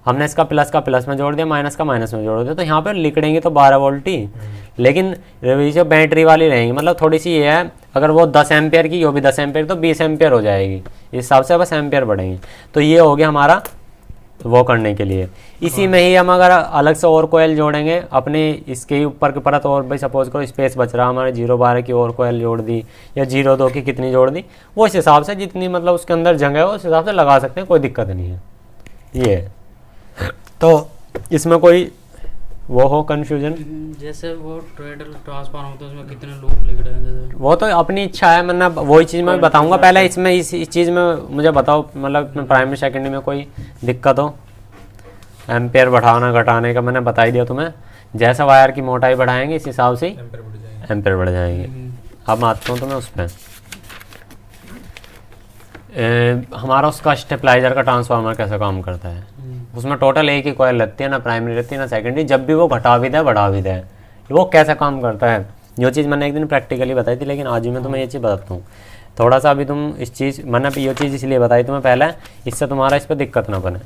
हमने इसका प्लस का प्लस में जोड़ दिया, माइनस का माइनस में जोड़ दिया, तो यहाँ पर लिखड़ेंगे तो 12 वोल्ट ही, लेकिन जो बैटरी वाली रहेंगी मतलब थोड़ी सी ये है, अगर वो 10 एम्पेयर की, यो भी 10 एम्पेयर, तो 20 एम्पेयर हो जाएगी। इस हिसाब से बस एम्पेयर बढ़ेंगे। तो ये हो गया हमारा वो करने के लिए। इसी में ही हम अगर अलग से और कोयल जोड़ेंगे अपने इसके ऊपर की परत, और भाई सपोज करो स्पेस बच रहा हमारे 0-12 की और कोयल जोड़ दी या 0-2 की कितनी जोड़ दी, वो इस हिसाब से जितनी मतलब उसके अंदर जगह हो उस हिसाब से लगा सकते हैं, कोई दिक्कत नहीं है। ये तो इसमें कोई वो हो कन्फ्यूजन? जैसे वो ट्रेडल ट्रांसफार्मर होता है उसमें कितने लूप लिख रहे हैं, जैसे वो तो अपनी इच्छा है, मतलब वही चीज़ मैं बताऊंगा। पहले इसमें इस चीज़ में मुझे बताओ, मतलब प्राइमरी सेकेंडरी में कोई दिक्कत हो? एम्पेयर बढ़ाना घटाने का मैंने बता ही दिया तुम्हें। जैसा वायर की मोटाई बढ़ाएंगे इस हिसाब से एम्पेयर बढ़ जाएंगे। अब मैं आता हूँ तुम्हें उस पर, हमारा उसका स्टेबलाइजर का ट्रांसफार्मर कैसे काम करता है। उसमें टोटल एक ही कॉयल रहती है, ना प्राइमरी रहती है ना सेकेंडरी, जब भी वो घटा भी दे बढ़ा भी दे। वो कैसा काम करता है, जो चीज़ मैंने एक दिन प्रैक्टिकली बताई थी, लेकिन आज भी मैं तुम्हें ये चीज़ बताता हूँ थोड़ा सा। अभी तुम इस चीज़ मैंने ये चीज़ इसलिए बताई तुम्हें पहले, इससे तुम्हारा इस पर दिक्कत ना बने।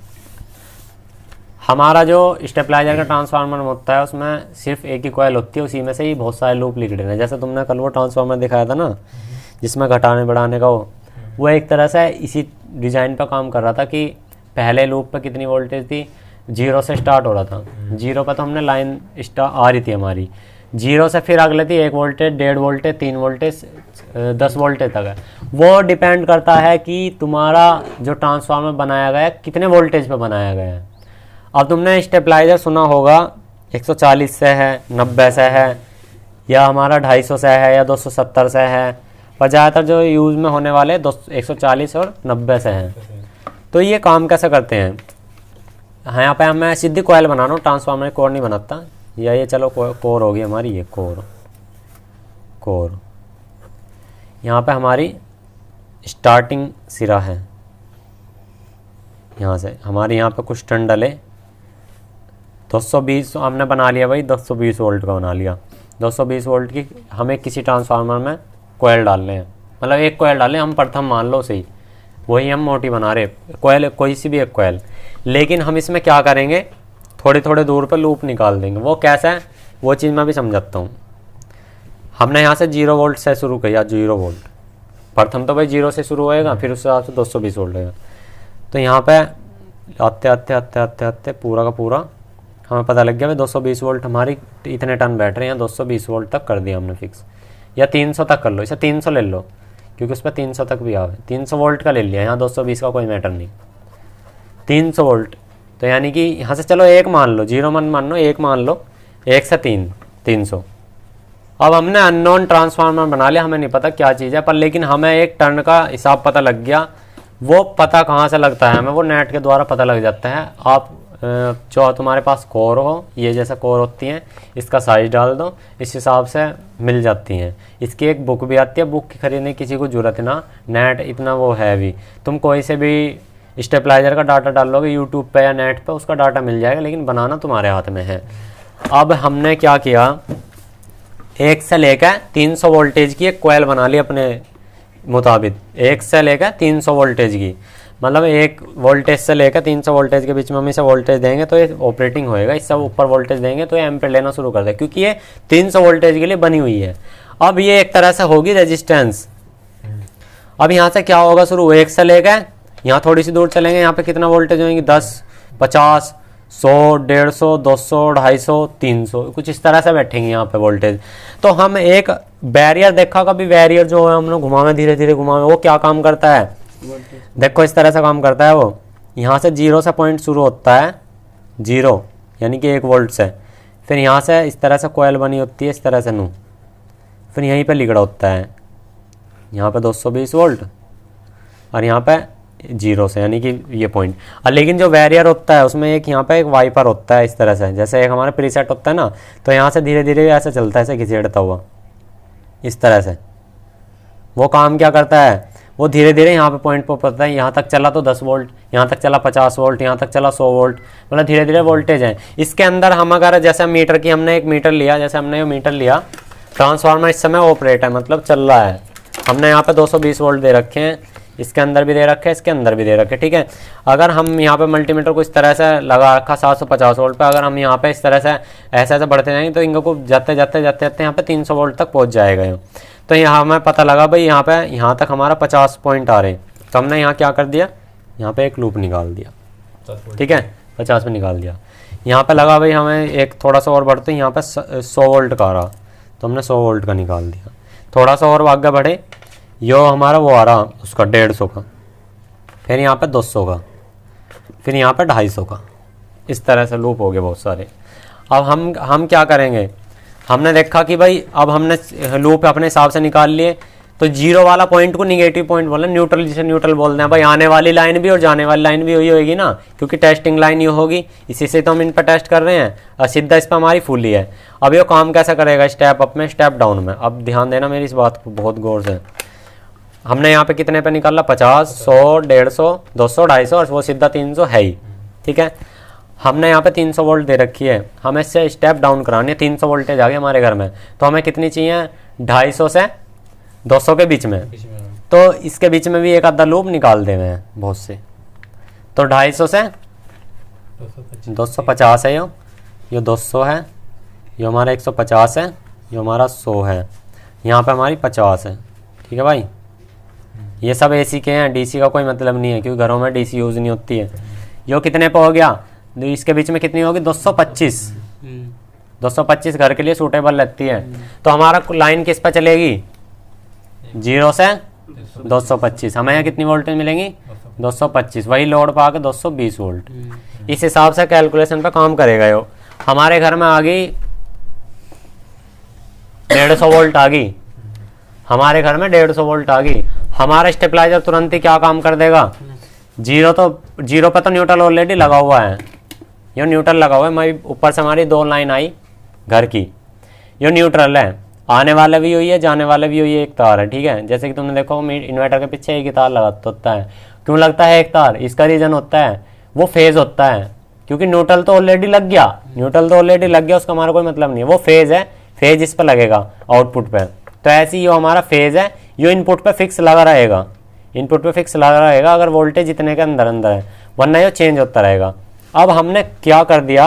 हमारा जो स्टेबलाइजर का ट्रांसफार्मर होता है उसमें सिर्फ एक ही कॉयल होती है, उसी में से ही बहुत सारे लूप लिखते हैं। जैसे तुमने कल वो ट्रांसफार्मर दिखाया था ना जिसमें घटाने बढ़ाने का, वो एक तरह से इसी डिज़ाइन पर काम कर रहा था कि पहले लूप पे कितनी वोल्टेज थी, 0 से स्टार्ट हो रहा था। 0 पर तो हमने लाइन आ रही थी हमारी, 0 से फिर अगले थी 1 वोल्टेज, 1.5 वोल्टेज, 3 वोल्टेज, 10 वोल्टेज तक है। वो डिपेंड करता है कि तुम्हारा जो ट्रांसफार्मर बनाया गया है कितने वोल्टेज पे बनाया गया है। अब तुमने स्टेबलाइजर सुना होगा 140 से है, 90 से है, या हमारा 250 से है, या 270 से है, पर ज़्यादातर जो यूज़ में होने वाले 140 और 90 से हैं। तो ये काम कैसे करते हैं, हाँ यहाँ पे मैं सीधी कॉयल बना रहा हूँ, ट्रांसफार्मर कोर नहीं बनाता, या ये चलो कोर होगी हमारी, ये कोर यहाँ पे हमारी स्टार्टिंग सिरा है। यहाँ से हमारे यहाँ पे कुछ टर्न डले, 220 हमने बना लिया भाई, 220 वोल्ट का बना लिया। 220 वोल्ट की हमें किसी ट्रांसफार्मर में कोयल डालने हैं, मतलब एक कोयल डालें हम, प्रथम मान लो सही, वही हम मोटी बना रहे कोयल, कोई सी भी एक कोयल। लेकिन हम इसमें क्या करेंगे, थोड़े थोड़े दूर पर लूप निकाल देंगे। वो कैसा है वो चीज़ मैं भी समझाता हूँ। हमने यहाँ से 0 वोल्ट से शुरू किया, 0 वोल्ट प्रथम तो भाई 0 से शुरू होएगा, फिर उस हिसाब से 220 वोल्ट होगा। तो यहाँ पे आते आते आते आते आते पूरा का पूरा हमें पता लग गया भाई 220 वोल्ट हमारी इतने टन बैठ रहे हैं, 220 वोल्ट तक कर दिया हमने फिक्स, या 300 तक कर लो, इसे 300 ले लो क्योंकि उस पर 300 तक भी आवे, 300 वोल्ट का ले लिया, यहाँ 220 का कोई मैटर नहीं, 300 वोल्ट। तो यानी कि यहाँ से चलो 1 मान लो, 0 मन मान लो, 1 मान लो, 1 से 3, 300। अब हमने अननोन ट्रांसफार्मर बना लिया, हमें नहीं पता क्या चीज़ है, पर लेकिन हमें एक टर्न का हिसाब पता लग गया। वो पता कहाँ से लगता है हमें, वो नेट के द्वारा पता लग जाता है। आप जो तुम्हारे पास कोर हो, ये जैसा कोर होती हैं, इसका साइज डाल दो, इस हिसाब से मिल जाती हैं। इसकी एक बुक भी आती है, बुक की खरीदने की किसी को जरूरत ना, नेट इतना वो है भी, तुम कोई से भी स्टेबलाइजर का डाटा डालोगे यूट्यूब पे या नेट पे, उसका डाटा मिल जाएगा, लेकिन बनाना तुम्हारे हाथ में है। अब हमने क्या किया, 1 से लेकर 300 वोल्टेज की एक कोयल बना ली अपने मुताबिक, 1 से लेकर 300 वोल्टेज की, मतलब 1 वोल्टेज से लेकर 300 वोल्टेज के बीच में हम इसे वोल्टेज देंगे तो ये ऑपरेटिंग होएगा, इससे ऊपर वोल्टेज देंगे तो ये एम्पीयर लेना शुरू कर देगा, क्योंकि ये 300 वोल्टेज के लिए बनी हुई है। अब ये एक तरह से होगी रेजिस्टेंस। अब यहाँ से क्या होगा शुरू, 1 से लेकर यहाँ थोड़ी सी दूर चलेंगे, यहाँ पे कितना वोल्टेज होंगे, 10, 50, 100, 150, 200, 250, 300, कुछ इस तरह से बैठेंगे यहाँ पे वोल्टेज। तो हम एक बैरियर देखा, कभी बैरियर जो है हम लोग घुमावे, धीरे धीरे घुमावे, वो क्या काम करता है, देखो इस तरह से काम करता है। वो यहाँ से 0 से पॉइंट शुरू होता है, 0 यानी कि 1 वोल्ट से, फिर यहाँ से इस तरह से कोयल बनी होती है, इस तरह से नू, फिर यहीं पे लिखड़ा होता है, यहाँ पे 220 वोल्ट, और यहाँ पे 0 से यानी कि ये पॉइंट। और लेकिन जो बैरियर होता है उसमें एक यहाँ पे एक वाइपर होता है, इस तरह से, जैसे एक हमारा प्रीसेट होता है ना, तो यहाँ से धीरे धीरे ऐसे चलता है, ऐसे घिसेड़ता हुआ इस तरह से। वो काम क्या करता है, वो धीरे धीरे यहाँ पे पॉइंट पर पड़ता है, यहाँ तक चला तो 10 वोल्ट, यहाँ तक चला 50 वोल्ट, यहाँ तक चला 100 वोल्ट, मतलब धीरे धीरे वोल्टेज है। इसके अंदर हम अगर जैसे मीटर की, हमने एक मीटर लिया, जैसे हमने ये मीटर लिया, ट्रांसफार्मर इस समय ऑपरेट है, मतलब चल रहा है, हमने यहाँ पे 220 वोल्ट दे रखे हैं, इसके अंदर भी दे रखे हैं, इसके अंदर भी दे रखे हैं, ठीक है। अगर हम यहाँ पे मल्टीमीटर को इस तरह से लगा रखा 750 वोल्ट पे, अगर हम यहाँ पे इस तरह से ऐसे ऐसे बढ़ते जाएंगे तो इनको जाते जाते जाते जाते यहाँ पे 300 वोल्ट तक पहुँच जाएगा। तो यहाँ हमें पता लगा भाई यहाँ पे यहाँ तक हमारा 50 पॉइंट आ रहे हैं, तो हमने यहाँ क्या कर दिया, यहाँ पे एक लूप निकाल दिया, ठीक है, 50 में निकाल दिया। यहाँ पे लगा भाई हमें एक थोड़ा सा और बढ़ते, यहाँ पे 100 वोल्ट का आ रहा, तो हमने 100 वोल्ट का निकाल दिया। थोड़ा सा और आगे बढ़े, यो हमारा वो आ रहा उसका 150 का, फिर यहाँ पे 200 का, फिर यहाँ पे 250 का, इस तरह से लूप हो गए बहुत सारे। अब हम क्या करेंगे, हमने देखा कि भाई अब हमने लूप अपने हिसाब से निकाल लिए, तो 0 वाला पॉइंट को निगेटिव पॉइंट बोलना, न्यूट्रल जिसे न्यूट्रल बोलते हैं भाई, आने वाली लाइन भी और जाने वाली लाइन भी वही होगी ना, क्योंकि टेस्टिंग लाइन ये होगी, इसी से तो हम इन पर टेस्ट कर रहे हैं, और सीधा इस पर हमारी फुल ही है। अब ये काम कैसा करेगा, स्टेप अप में स्टेप डाउन में। अब ध्यान देना मेरी इस बात को बहुत गौर से, हमने यहाँ पे कितने पे निकाला, 50, 100, 150, 200, 250 और वो सीधा 300 है ही, ठीक है। हमने यहाँ पे 300 वोल्ट दे रखी है, हमें इससे स्टेप डाउन करानी है। 300 वोल्टेज आ गई हमारे घर में, तो हमें कितनी चाहिए? 250 से 200 के बीच में। बीच में तो इसके बीच में भी एक आधा लूप निकाल दे हैं बहुत से। तो 250 से 250 है, ये 200 है, ये हमारा 150 है, ये हमारा 100 है, यहाँ पे हमारी 50 है। ठीक है भाई, ये सब एसी के हैं, डीसी का कोई मतलब नहीं है क्योंकि घरों में डीसी यूज़ नहीं होती है। ये कितने पे हो गया? तो इसके बीच में कितनी होगी? 225। 225 घर के लिए सूटेबल लगती है। तो हमारा लाइन किस पे चलेगी? 0 से 225। हमें यहाँ कितनी वोल्टेज मिलेंगी? 225। वही लोड पा के 220 वोल्ट। इस हिसाब से कैलकुलेशन पे काम करेगा। यो हमारे घर में आ गई 150 वोल्ट आ गई, हमारे घर में 150 वोल्ट आ गई। हमारा स्टेबलाइजर तुरंत ही क्या काम कर देगा? जीरो पे तो न्यूट्रल ऑलरेडी लगा हुआ है, ये न्यूट्रल लगा हुआ है। मैं ऊपर से हमारी 2 लाइन आई घर की, ये न्यूट्रल है, आने वाला भी हुई है, जाने वाला भी हुई है, एक तार है। ठीक है, जैसे कि तुमने देखो इन्वर्टर के पीछे एक ही तार लगा होता है। क्यों लगता है एक तार? इसका रीजन होता है वो फेज होता है, क्योंकि न्यूट्रल तो ऑलरेडी लग गया, न्यूट्रल तो ऑलरेडी लग गया, उसका हमारा कोई मतलब नहीं है। वो फेज है, फेज इस पर लगेगा आउटपुट पे। तो ऐसे ही ये हमारा फेज है, ये इनपुट पे फिक्स लगा रहेगा, इनपुट पे फिक्स लगा रहेगा अगर वोल्टेज इतने के अंदर अंदर है, वरना ये चेंज होता रहेगा। अब हमने क्या कर दिया,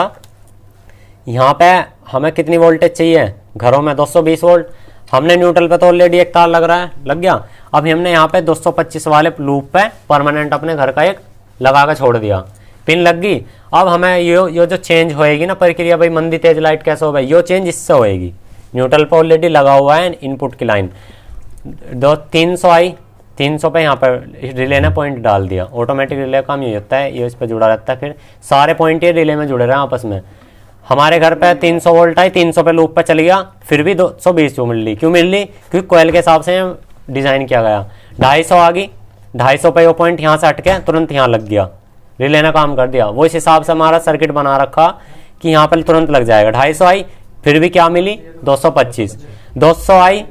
यहाँ पे हमें कितनी वोल्टेज चाहिए? घरों में 220 वोल्ट। हमने न्यूट्रल पे तो ऑलरेडी एक तार लग रहा है, लग गया। अब हमने यहाँ पे 225 वाले लूप पे परमानेंट अपने घर का एक लगा कर छोड़ दिया, पिन लग गई। अब हमें ये जो चेंज होएगी ना प्रक्रिया, भाई मंदी तेज लाइट कैसे हो भाई, ये चेंज इससे होएगी। न्यूट्रल पे ऑलरेडी लगा हुआ है इनपुट की लाइन, 300 आई, 300 पे यहाँ पर रिले ने पॉइंट डाल दिया। ऑटोमेटिक रिले का काम ये होता है, ये इस पर जुड़ा रहता है, फिर सारे पॉइंट ये रिले में जुड़े रहे आपस में। हमारे घर पे 300 वोल्ट आई, 300 पे लूप पे चल गया, फिर भी 220 मिल रही। क्यों मिल रही? क्योंकि कोयल के हिसाब से डिज़ाइन किया गया। 250 आ गई, 250 पे वो पॉइंट यहाँ से हटके तुरंत यहाँ लग गया, रिले ने काम कर दिया। वो इस हिसाब से हमारा सर्किट बना रखा कि यहाँ पर तुरंत लग जाएगा। 250 आई, फिर भी क्या मिली? 225। 200 आई,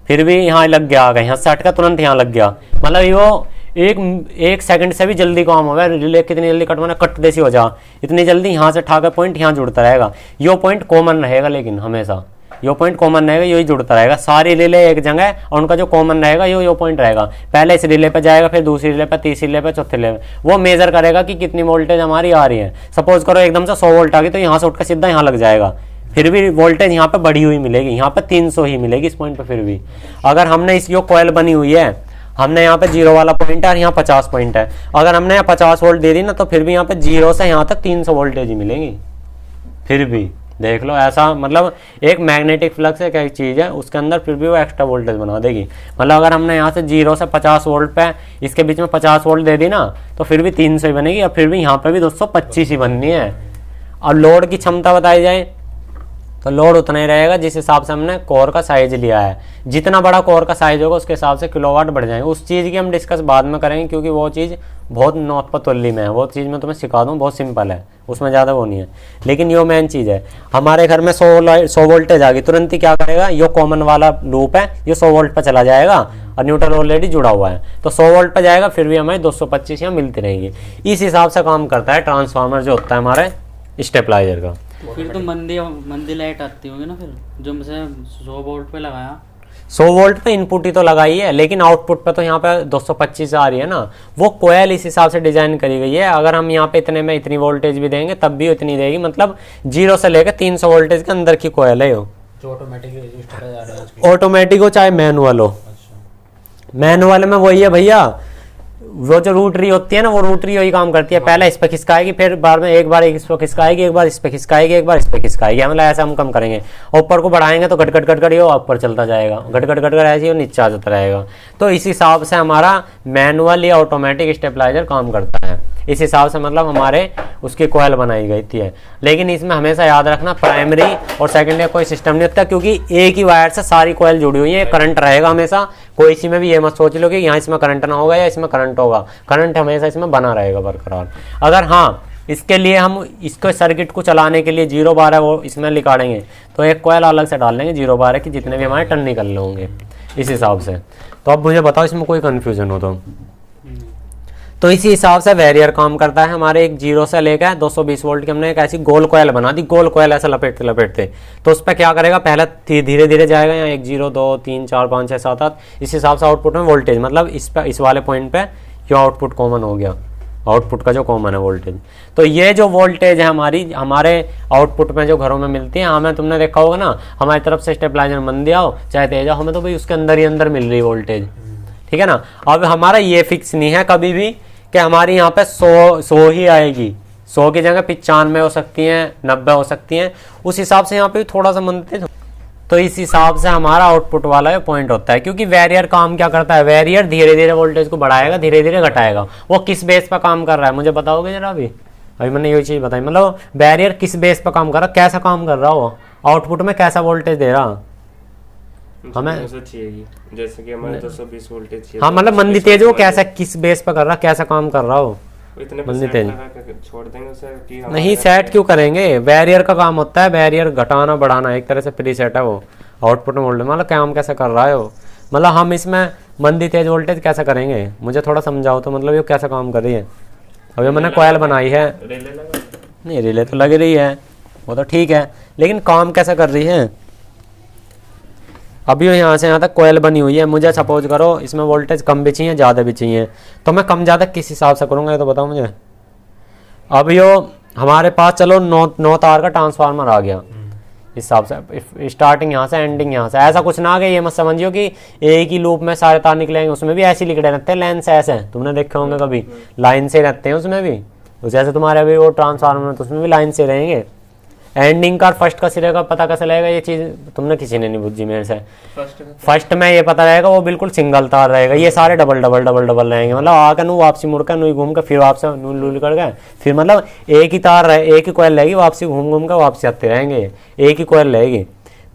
फिर भी यहाँ लग गया, आ गया, यहाँ से हटकर तुरंत यहाँ लग गया। मतलब वो एक सेकंड से भी जल्दी काम होगा। रिले कितनी जल्दी कटवाना, कट देसी हो जा, इतनी जल्दी यहाँ से उठाकर पॉइंट यहाँ जुड़ता रहेगा। यो पॉइंट कॉमन रहेगा, लेकिन हमेशा यो पॉइंट कॉमन रहेगा, यही जुड़ता रहेगा। सारी रिले एक जगह और उनका जो कॉमन रहेगा यो पॉइंट रहेगा। पहले इस रिले पे जाएगा, फिर दूसरी रिले पे, तीसरी रिले पे, चौथी रिले पे। वो मेजर करेगा कि कितनी वोल्टेज हमारी आ रही है। सपोज करो एकदम से 100 वोल्ट आ गई, तो यहाँ से उठकर सीधा यहाँ लग जाएगा, फिर भी वोल्टेज यहाँ पे बढ़ी हुई मिलेगी, यहाँ पे 300 ही मिलेगी इस पॉइंट पे। फिर भी अगर हमने इस यो कॉइल बनी हुई है, हमने यहाँ पे 0 वाला पॉइंट है और यहाँ 50 पॉइंट है, अगर हमने यहाँ 50 वोल्ट दे दी ना, तो फिर भी यहाँ पे 0 से यहाँ तक 300 वोल्टेज ही मिलेगी। फिर भी देख लो, ऐसा मतलब एक मैग्नेटिक फ्लक्स एक चीज़ है, उसके अंदर फिर भी वो एक्स्ट्रा वोल्टेज बना देगी। मतलब अगर हमने यहाँ से 0 से 50 वोल्ट पे इसके बीच में 50 वोल्ट दे दी ना, तो फिर भी 300 ही बनेगी, और फिर भी यहाँ पे भी 225 ही बननी है। और लोड की क्षमता बताई जाए तो लोड उतना ही रहेगा जिस हिसाब से हमने कोर का साइज लिया है। जितना बड़ा कोर का साइज होगा उसके हिसाब से किलोवाट बढ़ जाएंगे। उस चीज़ की हम डिस्कस बाद में करेंगे, क्योंकि वो चीज़ बहुत नौपतुल्ली में है। वो चीज़ मैं तुम्हें सिखा दूँ, बहुत सिंपल है, उसमें ज़्यादा वो नहीं है। लेकिन यो मेन चीज़ है। हमारे घर में 100 वोल्टेज आ गई, तुरंत ही क्या करेगा, यो कॉमन वाला लूप है, ये 100 वोल्ट पर चला जाएगा और न्यूट्रल ऑलरेडी जुड़ा हुआ है, तो 100 वोल्ट पर जाएगा, फिर भी हमें 225 यहाँ मिलती रहेगी। इस हिसाब से काम करता है ट्रांसफार्मर जो होता है हमारे स्टेबलाइजर का। तो फिर तो मंदी लाइट आती होगी ना, फिर जो मुझे 100 वोल्ट पे लगाया, 100 वोल्ट पे इनपुट ही तो लगाई है, लेकिन आउटपुट पे तो यहाँ पे 225 आ रही है ना। वो कोयल इस हिसाब से डिजाइन करी गई है। अगर हम यहाँ पे इतने में इतनी वोल्टेज भी देंगे तब भी उतनी देगी, मतलब 0 से लेकर 300 वोल्टेज के अंदर की कोयल है। जो ऑटोमेटिक ऑटोमेटिक हो चाहे मैनुअल हो, मैनुअल में वही है भैया, वो जो रूटरी होती है ना, वो रूटरी वही काम करती है। पहले इस पे खिसकाएगी, फिर बाद में एक बार इस पे खिसकाएगी, एक बार इस पे खिसकाएगी, एक बार इस पे खिसकाएगी। मतलब ऐसा हम कम करेंगे। ऊपर को बढ़ाएंगे तो घट घट ये ऊपर चलता जाएगा, घट घट ऐसे ही नीचे आ जाता रहेगा। तो इस हिसाब से हमारा मैनुअल या ऑटोमेटिक स्टेबलाइजर काम करता है। इस हिसाब से मतलब हमारे उसकी कोयल बनाई गई थी। लेकिन इसमें हमेशा याद रखना प्राइमरी और सेकेंडरी कोई सिस्टम नहीं होता, क्योंकि एक ही वायर से सारी कोयल जुड़ी हुई है। करंट रहेगा हमेशा, कोई इसी में भी ये मत सोच लो कि यहाँ इसमें करंट ना होगा या इसमें करंट होगा। करंट हमेशा इसमें बना रहेगा बरकरार। अगर हाँ इसके लिए हम इसको सर्किट को चलाने के लिए 0-12 वो इसमें निकालेंगे, तो एक कोयल अलग से डाल देंगे 0-12 की, जितने भी हमारे टर्न निकल रहे होंगे इस हिसाब से। तो अब मुझे बताओ इसमें कोई कन्फ्यूजन हो तो। तो इसी हिसाब से वेरियर काम करता है। हमारे एक 0 से लेकर 220 वोल्ट की हमने एक ऐसी गोल कोयल बना दी, गोल कोयल ऐसा लपेटते लपेटते, तो उस पर क्या करेगा, पहले धीरे धीरे जाएगा, यहाँ 1 0 2 3 4 5 6 7 8, इस हिसाब से आउटपुट में वोल्टेज, मतलब इस पे, इस वाले पॉइंट पे जो आउटपुट कॉमन हो गया, आउटपुट का जो कॉमन है वोल्टेज। तो ये जो वोल्टेज है हमारे आउटपुट में जो घरों में मिलती है, हमें तुमने देखा होगा ना, हमारी तरफ से स्टेबलाइजर मन दिया हो चाहे तेज हो, हमें तो भाई उसके अंदर ही अंदर मिल रही वोल्टेज, ठीक है ना। अब हमारा ये फिक्स नहीं है कभी भी कि हमारी यहाँ पे 100 ही आएगी, 100 की जगह 95 हो सकती हैं, 90 हो सकती हैं, उस हिसाब से यहाँ पे थोड़ा सा मन देते। तो इस हिसाब से हमारा आउटपुट वाला पॉइंट होता है, क्योंकि वेरियर काम क्या करता है, वेरियर धीरे धीरे वोल्टेज को बढ़ाएगा, धीरे धीरे घटाएगा। वो किस बेस पर काम कर रहा है मुझे बताओगे जरा? अभी मैंने ये चीज बताई, मतलब बैरियर किस बेस पर काम कर रहा है, कैसा काम कर रहा हो, आउटपुट में कैसा वोल्टेज दे रहा हमें, जैसे कि हमारे 220 वोल्टेज चाहिए। हाँ मतलब मंदी तेज हो, कैसा किस बेस पर कर रहा, कैसा काम कर रहा हो, इतने मंदी तेज छोड़ देंगे उसे कि नहीं, सेट क्यों करेंगे, बैरियर का काम होता है, बैरियर घटाना बढ़ाना, एक तरह से प्री सेट है वो आउटपुट में वोल्टेज, मतलब काम कैसे कर रहा है वो, मतलब हम इसमें मंदी तेज वोल्टेज कैसे करेंगे, मुझे थोड़ा समझाओ तो, मतलब ये कैसा काम कर रही है। अभी मैंने कोयल बनाई है, नहीं रिले तो लग रही है, वो तो ठीक है, लेकिन काम कैसा कर रही है। अभी यहाँ से यहाँ तक कोयल बनी हुई है, मुझे सपोज करो इसमें वोल्टेज कम भी चाहिए ज़्यादा भी चाहिए, तो मैं कम ज़्यादा किस हिसाब से करूँगा ये तो बताओ मुझे। अब यो हमारे पास चलो 9 तार का ट्रांसफार्मर आ गया, इस हिसाब से स्टार्टिंग यहाँ से एंडिंग यहाँ से, ऐसा कुछ ना आ गया, ये मत समझियो कि एक ही लूप में सारे तार निकलेंगे, उसमें भी ऐसे लिखते रहते हैं, लाइन से ऐसे तुमने देखे होंगे कभी, लाइन से रहते हैं उसमें भी, तो जैसे तुम्हारे अभी वो ट्रांसफार्मर तो उसमें भी लाइन से रहेंगे। एंडिंग का फर्स्ट का सिरे का पता कैसे लगेगा, ये चीज़ तुमने किसी ने नहीं पूछी मेरे से। फर्स्ट में ये पता रहेगा वो बिल्कुल सिंगल तार रहेगा, ये सारे डबल डबल डबल डबल रहेंगे, मतलब आकर नू वापसी मुड़ कर नू घूम कर फिर वापस नू लूल कर गए, फिर मतलब एक ही तार रहे, एक ही कोयल रहेगी, वापसी घूम घूम कर वापसी आते रहेंगे, एक ही कोयल रहेगी।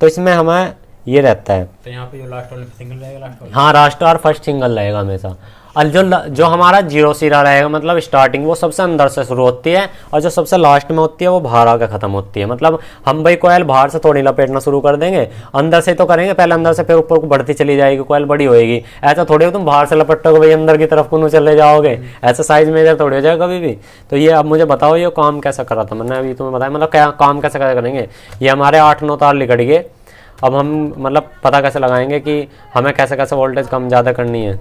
तो इसमें हमें ये रहता है, तो यहाँ पे जो लास्ट वाले सिंगल रहेगा, लास्ट वाला हाँ लास्ट और फर्स्ट सिंगल रहेगा हमेशा, और जो हमारा 0 सिरा रहेगा, मतलब स्टार्टिंग वो सबसे अंदर से शुरू होती है, और जो सबसे लास्ट में होती है वो बाहर आकर खत्म होती है। मतलब हम भाई कोयल बाहर से थोड़ी लपेटना शुरू कर देंगे, अंदर से तो करेंगे पहले, अंदर से फिर ऊपर को बढ़ती चली जाएगी, कोयल बड़ी होएगी। ऐसा थोड़ी हो तुम बाहर से लपटोगे भाई अंदर की तरफ को चले जाओगे, ऐसा साइज मेजर थोड़ी हो जाएगा कभी भी। तो ये अब मुझे बताओ ये काम कैसा करा था, मैंने अभी तुम्हें बताया, मतलब क्या काम कैसे करेंगे। ये हमारे 8-9 तार लिकट गए, अब हम मतलब पता कैसे लगाएंगे कि हमें कैसे कैसे वोल्टेज कम ज़्यादा करनी है,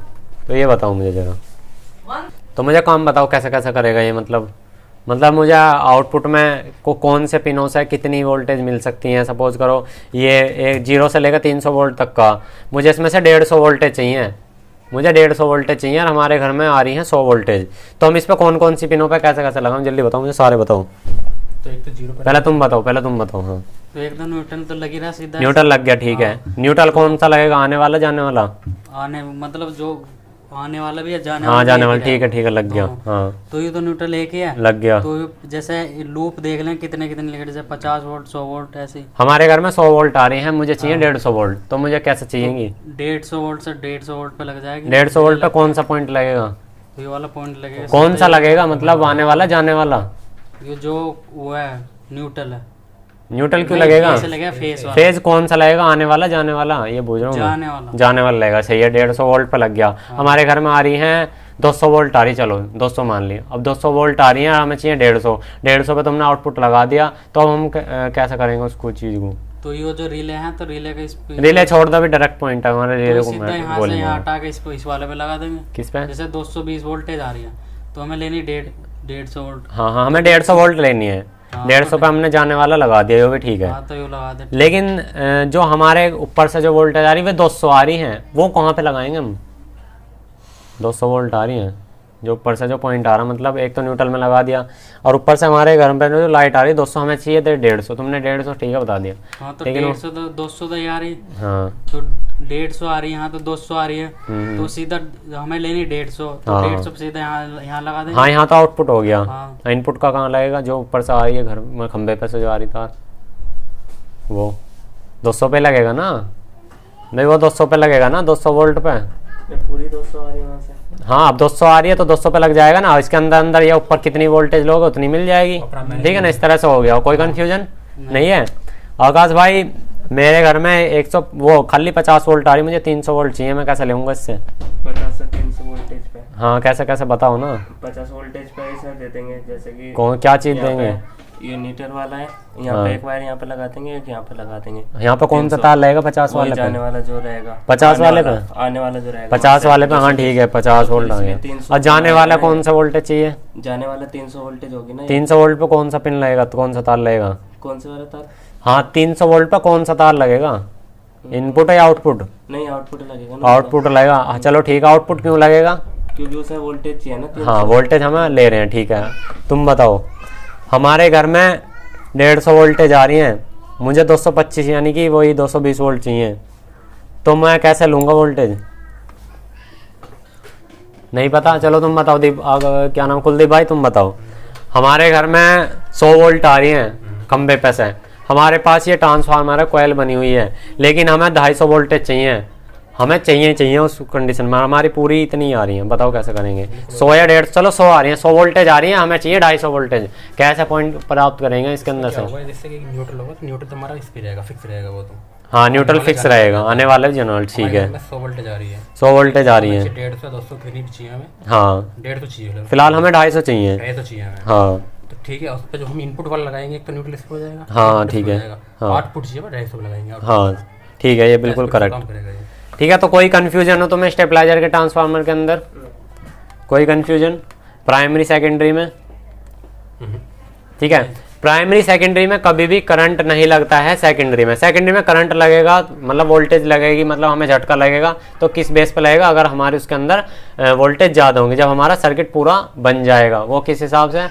तो ये बताओ मुझे जरा। तो मुझे काम बताओ कैसे कैसे करेगा ये, मतलब मुझे आउटपुट में कौन से पिनों से कितनी वोल्टेज मिल सकती है। सपोज करो ये 0 से लेकर 300 वोल्ट तक का, मुझे इसमें से 150 वोल्टेज चाहिए, मुझे 150 वोल्टेज चाहिए, और हमारे घर में आ रही है 100 वोल्टेज। तो हम इस पर कौन कौन सी पिनों पे कैसे कैसे लगाऊं, जल्दी बताओ मुझे, सारे बताओ। तो एक तो 0 पहले तुम बताओ। हाँ तो एकदम न्यूटन तो लग ही रहा सीधा, न्यूट्रल लग गया, ठीक है। न्यूट्रल कौन सा लगेगा, आने वाला जाने वाला? आने मतलब जो आने वाला भी है, जाने हाँ वाला जाने भी वाला, ठीक है लग गया। हाँ तो ये तो न्यूट्रल एक ही है, लग गया। तो जैसे लूप देख लें कितने कितने लिखे, जैसे 50 वोल्ट 100 वोल्ट ऐसे। हमारे घर में 100 वोल्ट आ रही हैं, मुझे चाहिए 150 वोल्ट, तो मुझे कैसे चाहिएगी? 150 वोल्ट से 150 वोल्ट पे लग जाएगी। 150 वोल्ट पे कौन सा पॉइंट लगेगा, ये वाला पॉइंट लगेगा। कौन सा लगेगा, मतलब आने वाला जाने वाला? ये जो वो है न्यूट्रल है। न्यूट्रल क्यों लगेगा? फेज वाला। फेज कौन सा लगेगा, आने वाला जाने वाला? ये पूछ रहा हूँ, जाने वाला लगेगा, सही है। 150 वोल्ट पे लग गया। हमारे घर में आ रही है 200 वोल्ट आ रही, चलो 200 मान लिया। अब 200 वोल्ट आ रही है, हमें चाहिए 150 पे तुमने आउटपुट लगा दिया, तो अब हम कैसे करेंगे उसको चीज को? तो ये जो रिले है, तो रिले का रिले छोड़ दो, भी डायरेक्ट पॉइंट है हमारे रिले को। सीधा यहाँ से यहाँ हटा के इसको इस वाले पे लगा देंगे। किस पे? जैसे 220 वोल्टेज आ रही है, तो हमें लेनी 150 वोल्ट। हाँ हमें 150 वोल्ट लेनी है। 150 पे हमने जाने वाला लगा दिया, वो भी ठीक है। तो ये लगा दे। लेकिन जो हमारे ऊपर से जो वोल्टेज आ रही है वो 200 आ रही है, वो कहाँ पे लगाएंगे हम? 200 वोल्ट आ रही है, जो ऊपर से जो पॉइंट आ रहा, मतलब एक तो न्यूट्रल में लगा दिया, और ऊपर से हमारे घर पे जो लाइट आ रही है 200 हमें चाहिए थे 150, तुमने 150 ठीक है बता दिया। हाँ तो 150 तो 200 तो आ रही। हाँ तो 150 आ रही है, यहाँ तो 200 आ रही है, तो सीधा हमें लेनी 150, तो 150 सीधा यहाँ लगा देंगे। हाँ यहाँ तो आउटपुट हो गया। हाँ। इनपुट का कहाँ लगेगा, जो ऊपर से आ रही है घर में खंबे पे से जो आ रही तार, वो 200 पे लगेगा ना? नहीं वो 200 पे लगेगा ना, 200 वोल्ट पे पूरी 200 आ रही है वहाँ से। हाँ अब 200 आ रही है तो 200 पे लग जाएगा ना। इसके अंदर अंदर या ऊपर कितनी वोल्टेज लोगे उतनी मिल जाएगी, ठीक है ना? इस तरह से हो गया, कोई कंफ्यूजन नहीं है। आकाश भाई मेरे घर में 100 वो खाली 50 वोल्ट आ रही, मुझे 300 वोल्ट चाहिए, मैं कैसे लूँगा इससे? 50 से 300 वोल्टेज पे। हाँ कैसे कैसे बताओ ना। 50 वोल्टेज पे ऐसा दे देंगे, जैसे कि कौन क्या चीज़ यहाँ देंगे? पे ये मीटर वाला है, यहाँ हाँ। पे एक वायर यहाँ पे लगा देंगे, एक यहाँ पे लगा देंगे। यहाँ पे कौन सा 300 तार लगेगा? 50 वही वाले जाने पे? वाला जो रहेगा 50 आने वाले वाला- पे? आने वाला जो रहेगा 50 वाले पे, हाँ ठीक है 50 तो वोल्ट आ इसमें गया। 300 और जाने वाला लगाना है। कौन सा वोल्टेज चाहिए? जाने वाला 300 वोल्टेज होगी ना ये। 300 वोल्ट पे कौन सा पिन लगेगा? तो कौन सा तार लगेगा? कौन से वाला तार? हाँ 300 वोल्ट पे कौन सा तार लगेगा? इनपुट या आउटपुट? नहीं आउटपुट लगेगा ना, आउटपुट लगेगा। हाँ, चलो ठीक है, आउटपुट क्यों लगेगा? क्योंकि उसे वोल्टेज चाहिए ना 300। हाँ वोल्टेज हमें ले रहे हैं, ठीक है। तुम बताओ, हमारे घर में 150 वोल्टेज आ रही हैं, मुझे 225 यानी कि वही 220 वोल्ट चाहिए, तो मैं कैसे लूँगा वोल्टेज? नहीं पता? चलो तुम बताओ क्या नाम, कुलदीप भाई तुम बताओ। हमारे घर में 100 वोल्ट आ रही हैं खंबे पे से, हमारे पास ये ट्रांसफार्मर है, कोयल बनी हुई है, लेकिन हमें 250 वोल्टेज चाहिए, हमें चाहिए उस कंडीशन में, हमारी पूरी इतनी आ रही है, बताओ कैसे करेंगे? 100 या 150, चलो 100 आ रही है, 100 वोल्टेज आ रही है, हमें चाहिए 250 वोल्टेज, कैसे पॉइंट प्राप्त करेंगे इसके अंदर क्या से? होगा जैसे कि न्यूट्रल होगा तो न्यूट्रल तुम्हारा इस पे रहेगा, फिक्स रहेगा वो तो। हाँ न्यूट्रल फिक्स रहेगा, आने वाले जनरल, ठीक है। 100 वोल्टेज आ रही है, 100 वोल्टेज आ रही है, 150 200 कितनी भी चाहिए हमें? हाँ 150 चाहिए फिलहाल हमें 250 चाहिए। 250 चाहिए हमें। हाँ तो ठीक है, उस पर जो हम इनपुट वाला लगाएंगे एक तो न्यूट्रल इस पे हो जाएगा। हाँ, output ठीक इस पे है, हो जाएगा। हाँ। आउटपुट चाहिए 250 लगाएंगे। हाँ ठीक है, ये बिल्कुल करेक्ट। काम करेगा ये। ठीक है, तो कोई कंफ्यूजन हो तुम्हें स्टेबलाइजर के ट्रांसफार्मर के अंदर? कोई कंफ्यूजन प्राइमरी सेकेंडरी में? ठीक है, प्राइमरी सेकेंडरी में कभी भी करंट नहीं लगता है। सेकेंडरी में करंट लगेगा मतलब वोल्टेज लगेगी, मतलब हमें झटका लगेगा, तो किस बेस पे लगेगा? अगर हमारे उसके अंदर वोल्टेज ज़्यादा होंगे, जब हमारा सर्किट पूरा बन जाएगा। वो किस हिसाब से?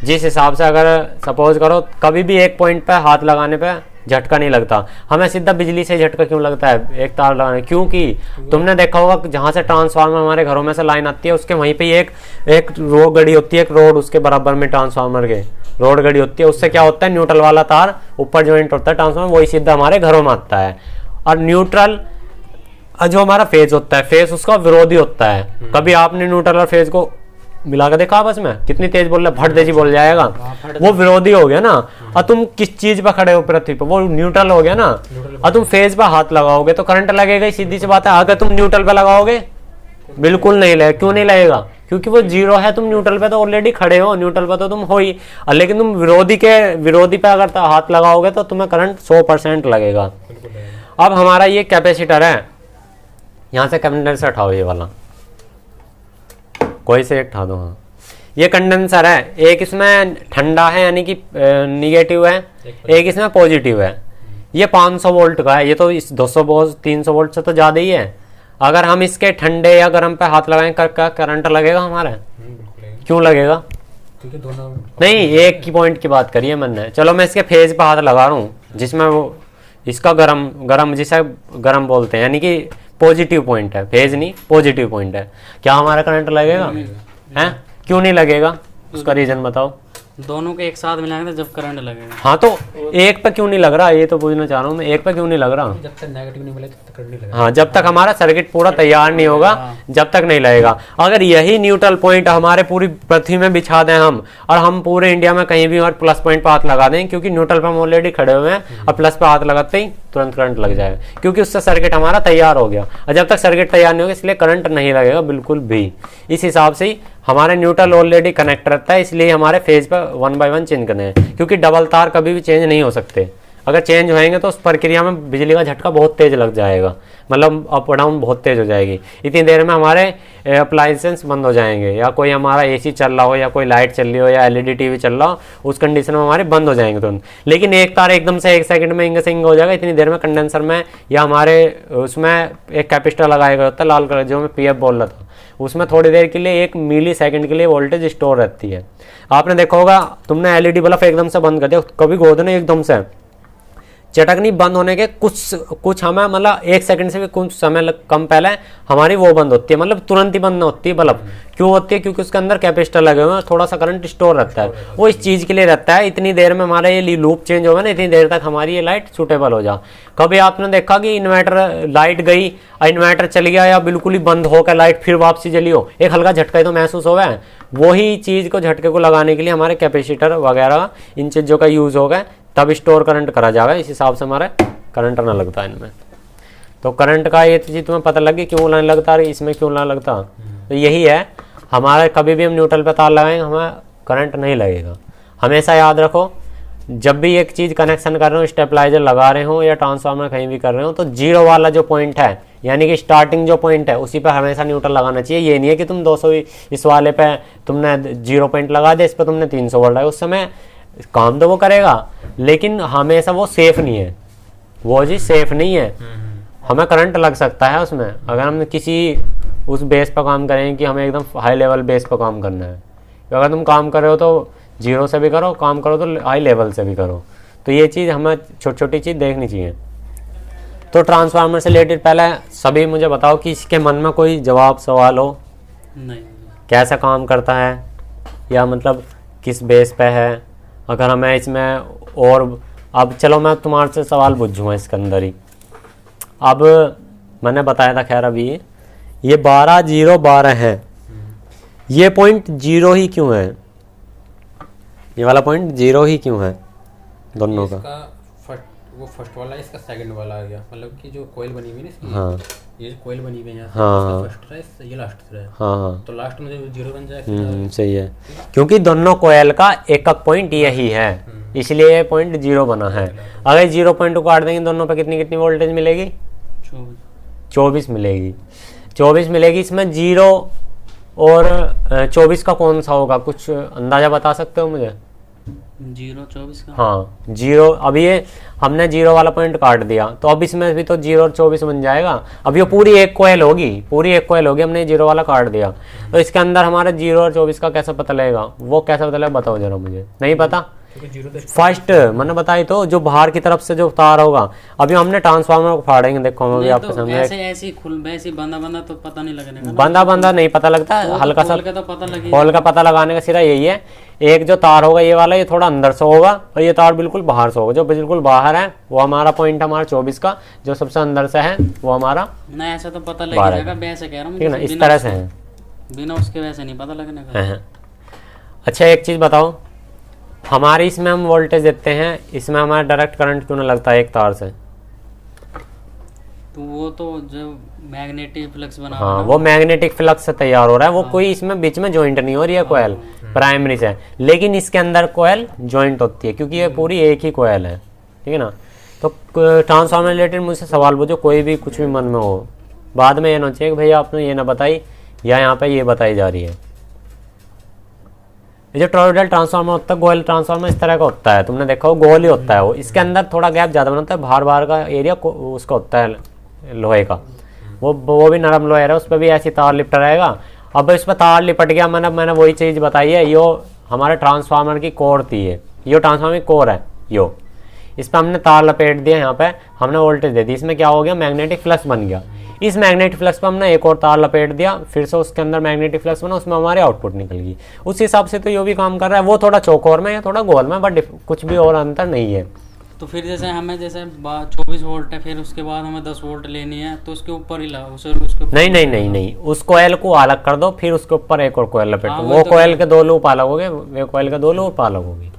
जिस हिसाब से अगर सपोज करो कभी भी एक पॉइंट पे हाथ लगाने पे झटका नहीं लगता, हमें सीधा बिजली से झटका क्यों लगता है एक तार लगाने? क्योंकि तुमने देखा होगा जहाँ से ट्रांसफार्मर हमारे घरों में से लाइन आती है, उसके वहीं पे एक रोड गड़ी होती है, एक रोड उसके बराबर में ट्रांसफार्मर के रोड गड़ी होती है, उससे क्या होता है न्यूट्रल वाला तार ऊपर ज्वाइंट होता है ट्रांसफार्मर, वही सीधा हमारे घरों में आता है। और न्यूट्रल जो हमारा फेज होता है, फेज उसका विरोधी होता है। कभी आपने न्यूट्रल और फेज को मिला के देखा आपस में? कितनी तेज बोल रहा है, भट तेजी बोल जाएगा, वो विरोधी हो गया ना। और तुम किस चीज पे खड़े हो पृथ्वी पे, वो न्यूट्रल हो गया ना। और तुम फेज पे हाथ लगाओगे तो करंट लगेगा ही, सीधी सी बात है। अगर तुम न्यूट्रल पे लगाओगे बिल्कुल नहीं लगेगा। क्यों नहीं लगेगा? क्योंकि वो जीरो है, तुम न्यूट्रल पे तो ऑलरेडी खड़े हो, न्यूट्रल पे तो तुम हो ही, लेकिन तुम विरोधी पे अगर हाथ लगाओगे तो तुम्हें करंट 100% लगेगा। अब हमारा ये कैपेसिटर है, यहाँ से कंडेंसर उठाओ, ये वाला कोई से एक उठा दो। हाँ ये कंडेंसर है, एक इसमें ठंडा है यानी कि निगेटिव है, एक इसमें पॉजिटिव है। ये 500 वोल्ट का है, ये तो इस 200 वोल्ट 300 वोल्ट से तो ज़्यादा ही है। अगर हम इसके ठंडे या गर्म पे हाथ लगाएं करंट लगेगा हमारा? क्यों लगेगा? क्योंकि दोनों नहीं, एक की पॉइंट की बात करिए मैंने। चलो मैं इसके फेज पे हाथ लगा रहा हूँ, जिसमें वो इसका गरम जिसे गरम बोलते हैं, यानी कि पॉजिटिव पॉइंट है, फेज नहीं पॉजिटिव पॉइंट है, क्या हमारा करंट लगेगा? हैं? क्यों नहीं लगेगा? उसका रीजन बताओ। दोनों के एक साथ मिलाएंगे तो जब करंट लगेगा। हाँ तो एक पे क्यों नहीं लग रहा, ये तो पूछना चाह रहा हूँ मैं, एक पे क्यों नहीं लग रहा? जब तक नेगेटिव नहीं मिले तब तक करंट नहीं लगेगा। हाँ जब तक हमारा सर्किट पूरा तैयार नहीं होगा, जब तक नहीं लगेगा। अगर यही न्यूट्रल पॉइंट हमारे पूरी पृथ्वी में बिछा दें हम, और हम पूरे इंडिया में कहीं भी और प्लस पॉइंट पर हाथ लगा दें, क्योंकि न्यूट्रल पर हम ऑलरेडी खड़े हुए हैं, और प्लस पे हाथ लगाते ही तुरंत करंट लग जाएगा, क्योंकि उससे सर्किट हमारा तैयार हो गया। और जब तक सर्किट तैयार नहीं होगा इसलिए करंट नहीं लगेगा बिल्कुल भी। इस हिसाब से ही हमारे न्यूट्रल ऑलरेडी कनेक्ट रहता है, इसलिए हमारे फेज पर 1 बाय 1 चेंज करने हैं, क्योंकि डबल तार कभी भी चेंज नहीं हो सकते। अगर चेंज होएंगे तो उस प्रक्रिया में बिजली का झटका बहुत तेज लग जाएगा, मतलब अप डाउन बहुत तेज हो जाएगी। इतनी देर में हमारे अप्लायंसेस बंद हो जाएंगे, या कोई हमारा एसी चल रहा हो, या कोई लाइट चल रही हो, या एलईडी टीवी चल रहा हो, उस कंडीशन में हमारे बंद हो जाएंगे तुरंत। लेकिन एक तार एकदम से 1 सेकंड में इंग सिंग हो जाएगा, इतनी देर में कंडेंसर में या हमारे उसमें एक कैपेसिटर लगाया गया होता है लाल कलर, जो मैं पीएफ बोल रहा था, उसमें थोड़ी देर के लिए 1 मिली सेकंड के लिए वोल्टेज स्टोर रहती है। आपने देखा होगा, तुमने एलईडी बल्ब एकदम से बंद कर दिया, कभी गोदने एकदम से चटकनी बंद होने के कुछ हमें मतलब 1 सेकंड से भी कुछ समय कम पहले हमारी वो बंद होती है, मतलब तुरंत ही बंद होती है बल्ब। क्यों होती है? क्योंकि उसके अंदर कैपेसिटर लगे हुए हैं, थोड़ा सा करंट स्टोर रहता है, वो इस चीज़ के लिए रहता है। इतनी देर में हमारा ये लूप चेंज होगा ना, इतनी देर तक हमारी ये लाइट सूटेबल हो जा। कभी आपने देखा कि इन्वर्टर लाइट गई, इन्वर्टर चल गया, या बिल्कुल ही बंद होकर लाइट फिर वापसी चली हो, एक हल्का झटका तो महसूस हो गया। वही चीज़ को झटके को लगाने के लिए हमारे कैपेसिटर वगैरह इन चीज़ों का यूज़ होगा, तब स्टोर करंट करा जाएगा। इस हिसाब से हमारा करंट ना लगता है इनमें। तो करंट का ये चीज़ तुम्हें पता लगी क्यों ना लगता है, इसमें क्यों ना लगता, तो यही है। हमारा कभी भी हम न्यूट्रल पे तार लगाएंगे हमें करंट नहीं लगेगा। हमेशा याद रखो, जब भी एक चीज़ कनेक्शन कर रहे हो, स्टेबलाइजर लगा रहे हो या ट्रांसफार्मर कहीं भी कर रहे हो, तो जीरो वाला जो पॉइंट है यानी कि स्टार्टिंग जो पॉइंट है उसी पर हमेशा न्यूट्रल लगाना चाहिए। ये नहीं है कि तुम 200 इस वाले पे तुमने 0 पॉइंट लगा दिया, इस पर तुमने 300 वोल्ट लगाया, उस समय काम तो वो करेगा लेकिन हमेशा वो सेफ नहीं है, वो जी सेफ नहीं है। हमें करंट लग सकता है उसमें अगर हम किसी उस बेस पर काम करें कि हमें एकदम हाई लेवल बेस पर काम करना है। तो अगर तुम काम कर रहे हो तो 0 से भी करो, काम करो तो हाई लेवल से भी करो। तो ये चीज़ हमें छोटी छोटी चीज़ देखनी चाहिए। तो ट्रांसफार्मर से रिलेटेड पहले सभी मुझे बताओ कि इसके मन में कोई जवाब सवाल हो, नहीं कैसा काम करता है या मतलब किस बेस पे है। अगर हमें इसमें और अब चलो मैं तुम्हारे से सवाल पूछूँगा इसके अंदर ही। अब मैंने बताया था खैर अभी ये 12 0 12 है, ये पॉइंट 0 ही क्यों है, ये वाला पॉइंट 0 ही क्यों है दोनों का? वो फर्स्ट वाला इसका सेकंड वाला आ गया, मतलब कि जो कोयल बनी हुई है ना इसकी, हाँ ये जो कोयल बनी हुई है यहाँ से, हाँ इसका फर्स्ट है, ये लास्ट है, हाँ हाँ तो लास्ट में जो 0 बन जाएगा। सही है, क्योंकि दोनों कोयल का एक पॉइंट यही है इसलिए ये पॉइंट 0 बना है। अगर 0 पॉइंट को काट देंगे दोनों पे कितनी कितनी वोल्टेज मिलेगी? 24 मिलेगी, 24 मिलेगी। इसमें 0 और 24 का कौन सा होगा, कुछ अंदाजा बता सकते हो मुझे? 0 24 का, हाँ 0। अब ये हमने 0 वाला पॉइंट काट दिया तो अब इसमें भी तो 0 और 24 बन जाएगा। अब ये पूरी एक कोयल होगी, पूरी एक कोयल होगी, हमने 0 वाला काट दिया तो इसके अंदर हमारा 0 और 24 का कैसा पता लगेगा? वो कैसा पता लगेगा बताओ जरा मुझे, नहीं पता? फर्स्ट मैंने बताई तो जो बाहर की तरफ से जो तार होगा, अभी हमने ट्रांसफार्मर को फाड़ेंगे, देखो हम अभी आपके सामने ऐसे ऐसे बंदा तो पता नहीं लगने का, बंदा नहीं पता लगता, हल्का सा तो पता लगे। होल का पता लगाने का सिरा यही है, एक जो तार होगा ये वाला ये थोड़ा अंदर से होगा और ये तार बिल्कुल बाहर से होगा। जो बिल्कुल बाहर है वो हमारा पॉइंट हमारा 24 का, जो सबसे अंदर से है वो हमारा ना, ऐसा तो पता लग जाएगा, वैसे कह रहा हूँ ठीक है ना, इस तरह से है, बिना उसके वैसे नहीं पता लगने का। अच्छा एक चीज बताओ, हमारी इसमें हम वोल्टेज देते हैं, इसमें हमारा डायरेक्ट करंट क्यों ना लगता है एक तार से? तो वो तो जो मैग्नेटिक फ्लक्स बना, हाँ वो मैग्नेटिक फ्लक्स से तैयार हो रहा है, वो कोई इसमें बीच में जॉइंट नहीं हो रही है कोयल प्राइमरी से, लेकिन इसके अंदर कोयल जॉइंट होती है क्योंकि ये पूरी एक ही कोयल है, ठीक है ना। तो ट्रांसफार्मर रिलेटेड मुझसे सवाल पूछो, कोई भी कुछ भी मन में हो, बाद में ये ना चाहिए कि भैया आपने ये ना बताई या यहाँ पे ये बताई जा रही है। ये जो टॉरॉइडल ट्रांसफार्मर होता है, गोल ट्रांसफार्मर इस तरह का होता है, तुमने देखा हो गोल ही होता है वो, इसके अंदर थोड़ा गैप ज़्यादा बनाता है, बाहर बाहर का एरिया उसका होता है लोहे का, वो भी नरम लोहा है, उस पर भी ऐसी तार लिपटा रहेगा। अब इस पर तार लिपट गया, मैंने वही चीज़ बताई है, यो हमारे ट्रांसफार्मर की कोर थी, ये ट्रांसफार्मर की कोर है यो, इस पर हमने तार लपेट दिया, यहाँ पे हमने वोल्टेज दे दी, इसमें क्या हो गया मैग्नेटिक फ्लक्स बन गया। इस मैग्नेटिक फ्लक्स पर हमने एक और तार लपेट दिया, फिर से उसके अंदर मैग्नेटिक फ्लक्स बना, उसमें हमारे आउटपुट निकल गई। उस हिसाब से तो ये भी काम कर रहा है, वो थोड़ा चौकोर में या थोड़ा गोल में, बट कुछ भी और अंतर नहीं है। तो फिर जैसे हमें 24 वोल्ट है, फिर उसके बाद हमें 10 वोल्ट लेनी है, तो उसके ऊपर ही ला उसके नहीं, उस कोयल को अलग कर दो, फिर उसके ऊपर एक और कोयल लपेट दो, वो तो कोयल के 2 लूप अलग हो गए, वे कोयल के 2 लूप अलग होगी।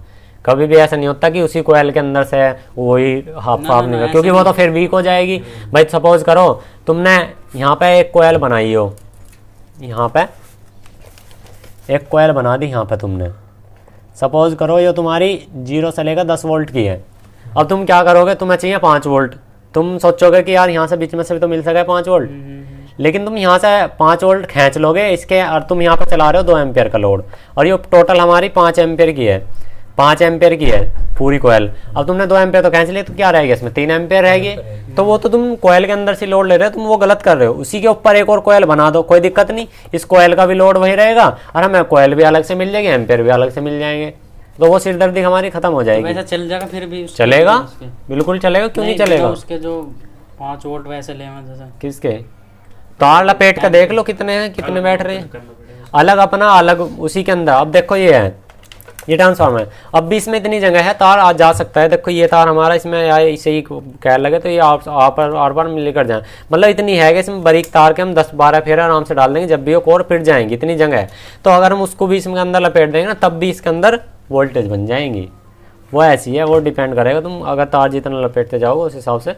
कभी भी ऐसा नहीं होता कि उसी कोयल के अंदर से वही हाफ निकल, क्योंकि वो तो फिर वीक हो जाएगी। भाई सपोज करो तुमने यहाँ पे एक कोयल बनाई हो, यहाँ पे एक कोयल बना दी, यहाँ पे तुमने सपोज करो ये तुम्हारी 0 से लेकर 10 वोल्ट की है। अब तुम क्या करोगे, तुम्हें चाहिए 5 वोल्ट, तुम सोचोगे कि यार यहाँ से बीच में से भी तो मिल सके 5 वोल्ट, लेकिन तुम यहाँ से 5 वोल्ट खींच लोगे इसके, और तुम यहाँ पे चला रहे हो 2 एम्पियर का लोड, और ये टोटल हमारी 5 एम्पियर की है, 5 एम्पियर की है पूरी कोयल। अब तुमने 2 एम्पियर तो खींच लिया, तो क्या रहेगा इसमें 3 एम्पियर रहेगी, तो वो तो तुम कोयल के अंदर से लोड ले रहे हो, तुम वो गलत कर रहे हो। उसी के ऊपर एक और कोयल बना दो, कोई दिक्कत नहीं, इस कोयल का भी लोड वही रहेगा और हमें कोयल भी अलग से मिल जाएगी, एम्पियर भी अलग से मिल जाएंगे, तो वो सिरदर्दी हमारी खत्म हो जाएगी। वैसा चल जाएगा फिर भी चलेगा, बिल्कुल चलेगा, क्यों नहीं चलेगा। उसके जो 5 वोल्ट वैसे ले जैसा किसके तार लपेट के देख लो कितने हैं, कितने बैठ रहे हैं, अलग अपना अलग उसी के अंदर। अब देखो ये है, ये ट्रांसफार्मर है, अब भी इसमें इतनी जगह है, तार आ जा सकता है। देखो ये तार हमारा इसमें इसे ही कह लगे तो ये आर पार लेकर जाए, मतलब इतनी है कि इसमें बारीक तार के हम 10-12 फेरे आराम से डाल देंगे, जब भी वो कोर फिट जाएंगी, इतनी जगह है। तो अगर हम उसको भी इसमें अंदर लपेट देंगे ना, तब भी इसके अंदर वोल्टेज बन जाएंगी। वो ऐसी है, वो डिपेंड करेगा, तुम अगर तार जितना लपेटते जाओगे उस हिसाब से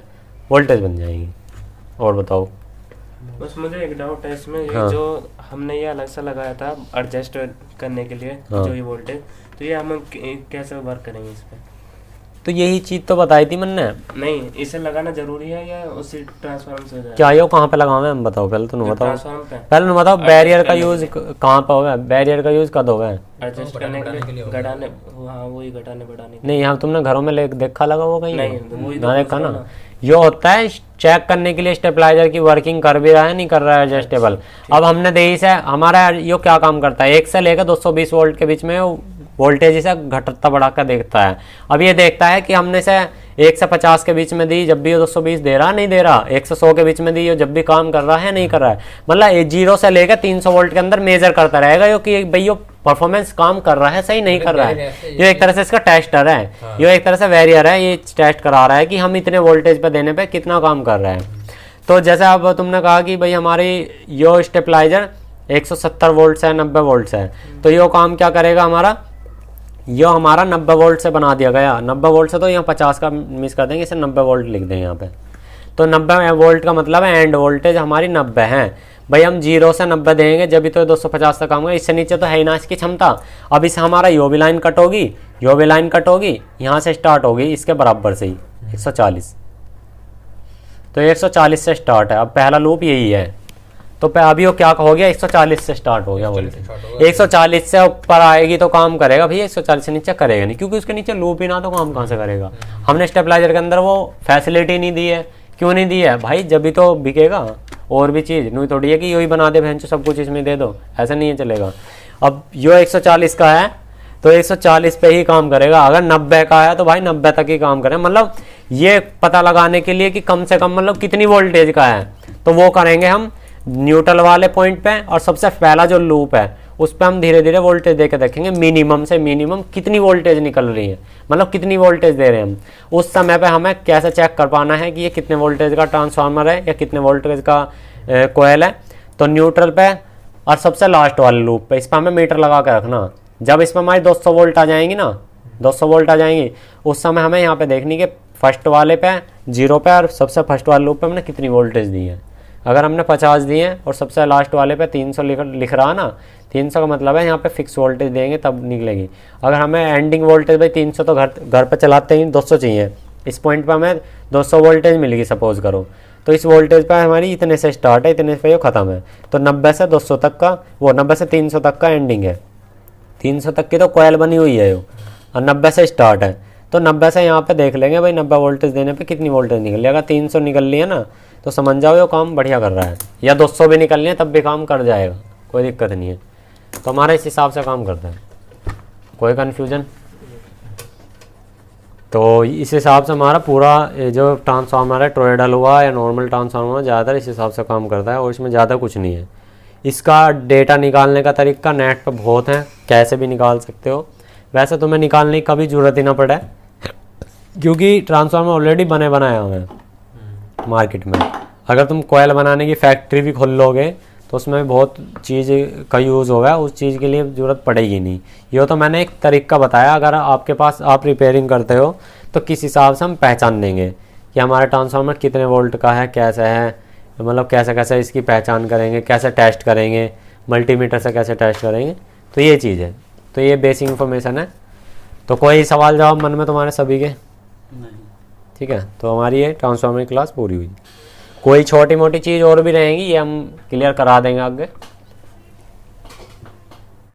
वोल्टेज बन जाएगी। और बताओ बस मुझे एक डाउट है इसमें, ये हाँ। जो हमने ये अलग से लगाया था एडजस्ट करने के लिए, हाँ। जो ये वोल्टेज, तो ये हम कैसे वर्क करेंगे इस पे? तो यही चीज़ तो बताई थी मैंने। नहीं, इसे लगाना जरूरी है या उसी ट्रांसफार्मर से हो जाएगा? क्या ये कहाँ पे लगावे हम बताओ, पहले तुम बताओ। ट्रांसफार्मर पे पहले तुम बताओ बैरियर का यूज कहाँ पे होगा, बैरियर का यूज कब होगा? एडजस्ट करने के लिए घटाने, हाँ वही घटाने बढ़ाने के नहीं, हम तुमने घरों में ले देखा लगा वो कहीं? नहीं, वही ना तो देखा पूछ रहा ना। हूँ ये होता है चेक करने के लिए स्टेबलाइजर की वर्किंग कर भी रहा है नहीं कर रहा है एडजस्टेबल। अब हमने देखी से हमारा ये क्या काम करता है, 1 से लेकर 220 वोल्ट के बीच में वोल्टेज इसे घटता बढ़ाकर देखता है। अब ये देखता है कि हमने से 1 से 50 के बीच में दी, जब भी ये 220 दे रहा नहीं दे रहा, 1 से 100 के बीच में दी, ये जब भी काम कर रहा है नहीं कर रहा है, मतलब 0 से लेकर 300 वोल्ट के अंदर मेजर करता रहेगा यो कि भाई ये परफॉर्मेंस काम कर रहा है सही नहीं कर रहा है। ये एक तरह से इसका टेस्टर है, ये एक तरह से वेरियर है, ये टेस्ट करा रहा है कि हम इतने वोल्टेज पे देने पे कितना काम कर रहे हैं। तो जैसे अब तुमने कहा कि भाई हमारी यो स्टेबलाइजर 170 वोल्ट है, 90 वोल्ट है, तो यो काम क्या करेगा हमारा, यो हमारा 90 वोल्ट से बना दिया गया। 90 वोल्ट से तो यहाँ 50 का मिस कर देंगे, इसे 90 वोल्ट लिख देंगे यहाँ पे। तो 90 वोल्ट का मतलब है एंड वोल्टेज हमारी 90 है। भाई हम 0 से 90 देंगे जब भी तो 250 तक काम होगा, इससे नीचे तो है ही ना इसकी क्षमता। अब इस हमारा यो भी लाइन कट होगी, यो भी लाइन कट होगी, यहाँ से स्टार्ट होगी इसके बराबर से ही 140। तो 140 से स्टार्ट है, अब पहला लूप यही है। तो अभी वो क्या हो गया, 140 से स्टार्ट हो गया वोल्टेज। 140 से ऊपर आएगी तो काम करेगा भैया, 140 से नीचे करेगा नहीं, क्योंकि उसके नीचे लूप ही ना तो काम कहाँ से करेगा। हमने स्टेबलाइजर के अंदर वो फैसिलिटी नहीं दी है। क्यों नहीं दी है भाई, जब भी तो बिकेगा और भी चीज़, नहीं थोड़ी है कि यही बना दे भैंचो सब कुछ इसमें दे दो, ऐसा नहीं है चलेगा। अब यो 140 का है तो 140 पे ही काम करेगा, अगर 90 का है तो भाई 90 तक ही काम करें। मतलब ये पता लगाने के लिए कि कम से कम मतलब कितनी वोल्टेज का है, तो वो करेंगे हम न्यूट्रल वाले पॉइंट पे, और सबसे पहला जो लूप है उस पर हम धीरे धीरे वोल्टेज देके देखेंगे मिनिमम से मिनिमम कितनी वोल्टेज निकल रही है, मतलब कितनी वोल्टेज दे रहे हैं हम। उस समय पे हमें कैसे चेक कर पाना है कि ये कितने वोल्टेज का ट्रांसफार्मर है या कितने वोल्टेज का कोयल है। तो न्यूट्रल पे और सबसे लास्ट वाले लूप पे इस पर हमें मीटर लगा के रखना। जब इसमें हमारी 200 वोल्ट आ जाएंगी ना, 200 वोल्ट आ जाएंगी, उस समय हमें यहाँ पे देखनी कि फर्स्ट वाले पे 0 पे और सबसे फर्स्ट वाले लूप पे हमने कितनी वोल्टेज दी है। अगर हमने 50 दिए हैं और सबसे लास्ट वाले पे 300 लिख रहा ना, 300 का मतलब है यहाँ पे फिक्स वोल्टेज देंगे तब निकलेगी। अगर हमें एंडिंग वोल्टेज भाई 300 तो घर पे चलाते ही 200 चाहिए, इस पॉइंट पे हमें 200 वोल्टेज मिलेगी सपोज करो, तो इस वोल्टेज पे हमारी इतने से स्टार्ट है, इतने पे ख़त्म है। तो 90 से 200 तक का, वो 90 से 300 तक का एंडिंग है, 300 तक की तो कोयल बनी हुई है वो, और 90 से स्टार्ट है। तो 90 से यहाँ पे देख लेंगे भाई 90 वोल्टेज देने पे कितनी वोल्टेज निकल रही है। अगर 300 निकल रही है ना तो समझ जाओ ये काम बढ़िया कर रहा है, या 200 भी निकल रही है तब भी काम कर जाएगा, कोई दिक्कत नहीं है। तो हमारा इस हिसाब से काम करता है, कोई कन्फ्यूजन। तो इस हिसाब से हमारा पूरा जो ट्रांसफार्मर है, टोरेडल हुआ या नॉर्मल ट्रांसफार्मर हुआ, ज़्यादातर इस हिसाब से काम करता है और इसमें ज़्यादा कुछ नहीं है। इसका डेटा निकालने का तरीका नेट पर बहुत है, कैसे भी निकाल सकते हो। वैसे तुम्हें निकालने की कभी ज़रूरत ही ना पड़े, क्योंकि ट्रांसफार्मर ऑलरेडी बने बनाए हुए हैं मार्केट में। अगर तुम कोयल बनाने की फैक्ट्री भी खोल लोगे तो उसमें भी बहुत चीज़ का यूज़ होगा, उस चीज़ के लिए ज़रूरत पड़ेगी नहीं। ये तो मैंने एक तरीका बताया, अगर आपके पास आप रिपेयरिंग करते हो तो किस हिसाब से हम पहचान देंगे कि हमारा ट्रांसफार्मर कितने वोल्ट का है, कैसे है, मतलब कैसे कैसे इसकी पहचान करेंगे, कैसे टेस्ट करेंगे, मल्टीमीटर से कैसे टेस्ट करेंगे। तो ये चीज़ है, तो ये बेसिक इन्फॉर्मेशन है। तो कोई सवाल जवाब मन में तुम्हारे सभी के? नहीं। ठीक है, तो हमारी ये ट्रांसफार्मर क्लास पूरी हुई। कोई छोटी मोटी चीज़ और भी रहेंगी, ये हम क्लियर करा देंगे आगे।